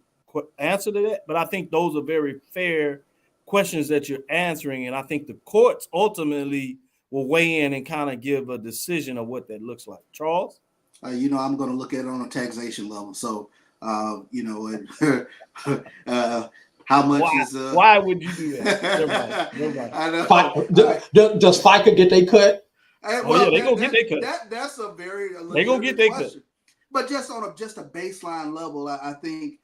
answer to that, but I think those are very fair questions that you're answering. And I think the courts ultimately will weigh in and kind of give a decision of what that looks like. Charles? I'm going to look at it on a taxation level. So, how much is why would you do that? Nobody. I know. Does FICA get they cut? They're gonna get their cut. That's a very they gonna get their cut. But just on a baseline level, I think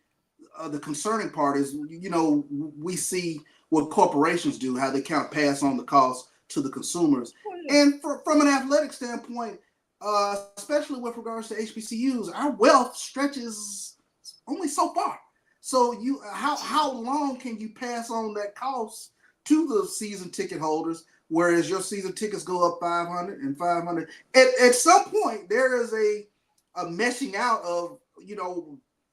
the concerning part is, we see what corporations do, how they kind of pass on the cost to the consumers. And from an athletic standpoint, especially with regards to HBCUs, our wealth stretches only so far. So how long can you pass on that cost to the season ticket holders, whereas your season tickets go up 500 and 500? At some point, there is a meshing out of,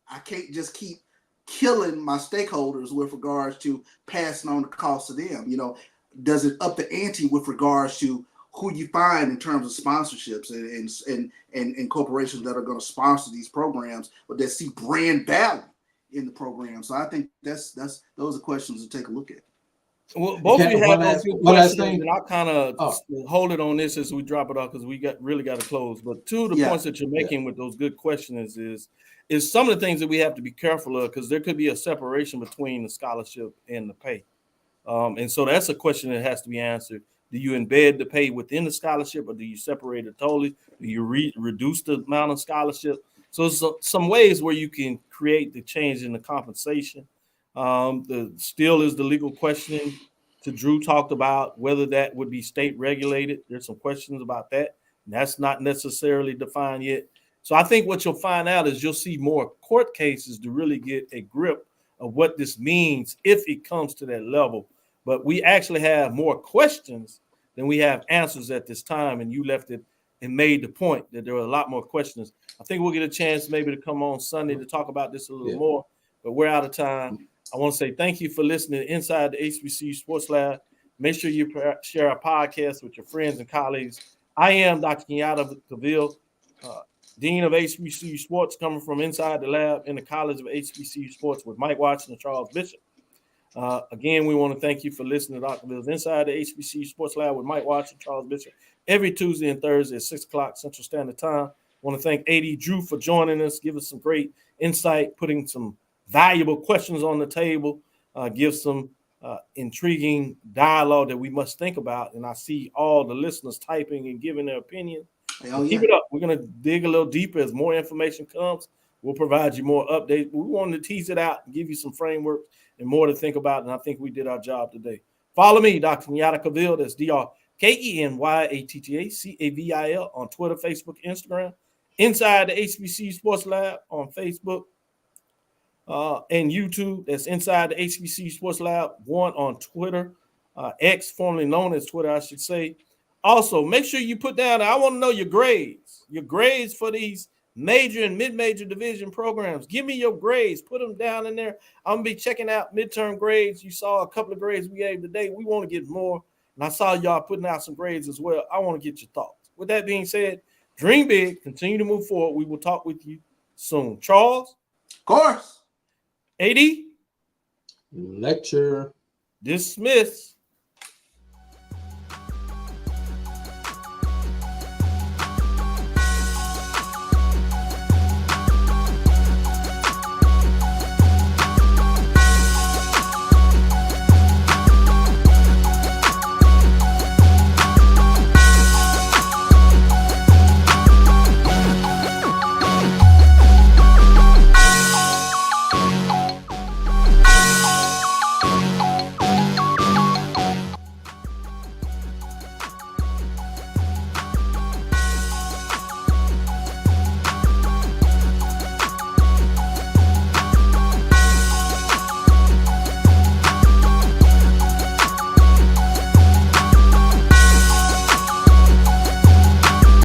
I can't just keep killing my stakeholders with regards to passing on the cost to them. Does it up the ante with regards to who you find in terms of sponsorships and corporations that are going to sponsor these programs, but that see brand value in the program? So I think those are questions to take a look at. Well, both of you have those good questions, and I'll kind of hold it on this as we drop it off because we really got to close. But two of the points that you're making with those good questions is some of the things that we have to be careful of, because there could be a separation between the scholarship and the pay. And so that's a question that has to be answered. Do you embed the pay within the scholarship, or do you separate it totally? Do you reduce the amount of scholarship? So some ways where you can create the change in the compensation. Still is the legal question to Drew talked about whether that would be state regulated. There's some questions about that. And that's not necessarily defined yet. So I think what you'll find out is you'll see more court cases to really get a grip of what this means if it comes to that level. But we actually have more questions than we have answers at this time. And you left it and made the point that there are a lot more questions. I think we'll get a chance maybe to come on Sunday to talk about this a little more, but we're out of time. I want to say thank you for listening to Inside the HBCU Sports Lab. Make sure you share our podcast with your friends and colleagues. I am Dr. Kenyatta Cavil, Dean of HBCU Sports, coming from inside the lab in the College of HBCU Sports with Mike Watson and Charles Bishop. Again, we want to thank you for listening to Dr. Cavill's Inside the HBCU Sports Lab with Mike Watson and Charles Bishop every Tuesday and Thursday at 6 o'clock Central Standard Time. I want to thank AD Drew for joining us, give us some great insight, putting some valuable questions on the table, give some intriguing dialogue that we must think about. And I see all the listeners typing and giving their opinion. Keep it up. We're going to dig a little deeper as more information comes. We'll provide you more updates. We wanted to tease it out and give you some framework and more to think about. And I think we did our job today. Follow me, Dr. Kenyatta Cavil. That's DrKenyattacavil on Twitter, Facebook, Instagram. Inside the HBCU Sports Lab on Facebook and YouTube. That's Inside the HBCU Sports Lab 1 on Twitter. X, formerly known as Twitter, I should say. Also, make sure you put down, I want to know your grades for these major and mid-major division programs. Give me your grades. Put them down in there. I'm going to be checking out midterm grades. You saw a couple of grades we gave today. We want to get more. And I saw y'all putting out some grades as well. I want to get your thoughts. With that being said, dream big. Continue to move forward. We will talk with you soon. Charles? Of course. AD? Lecture. Dismiss.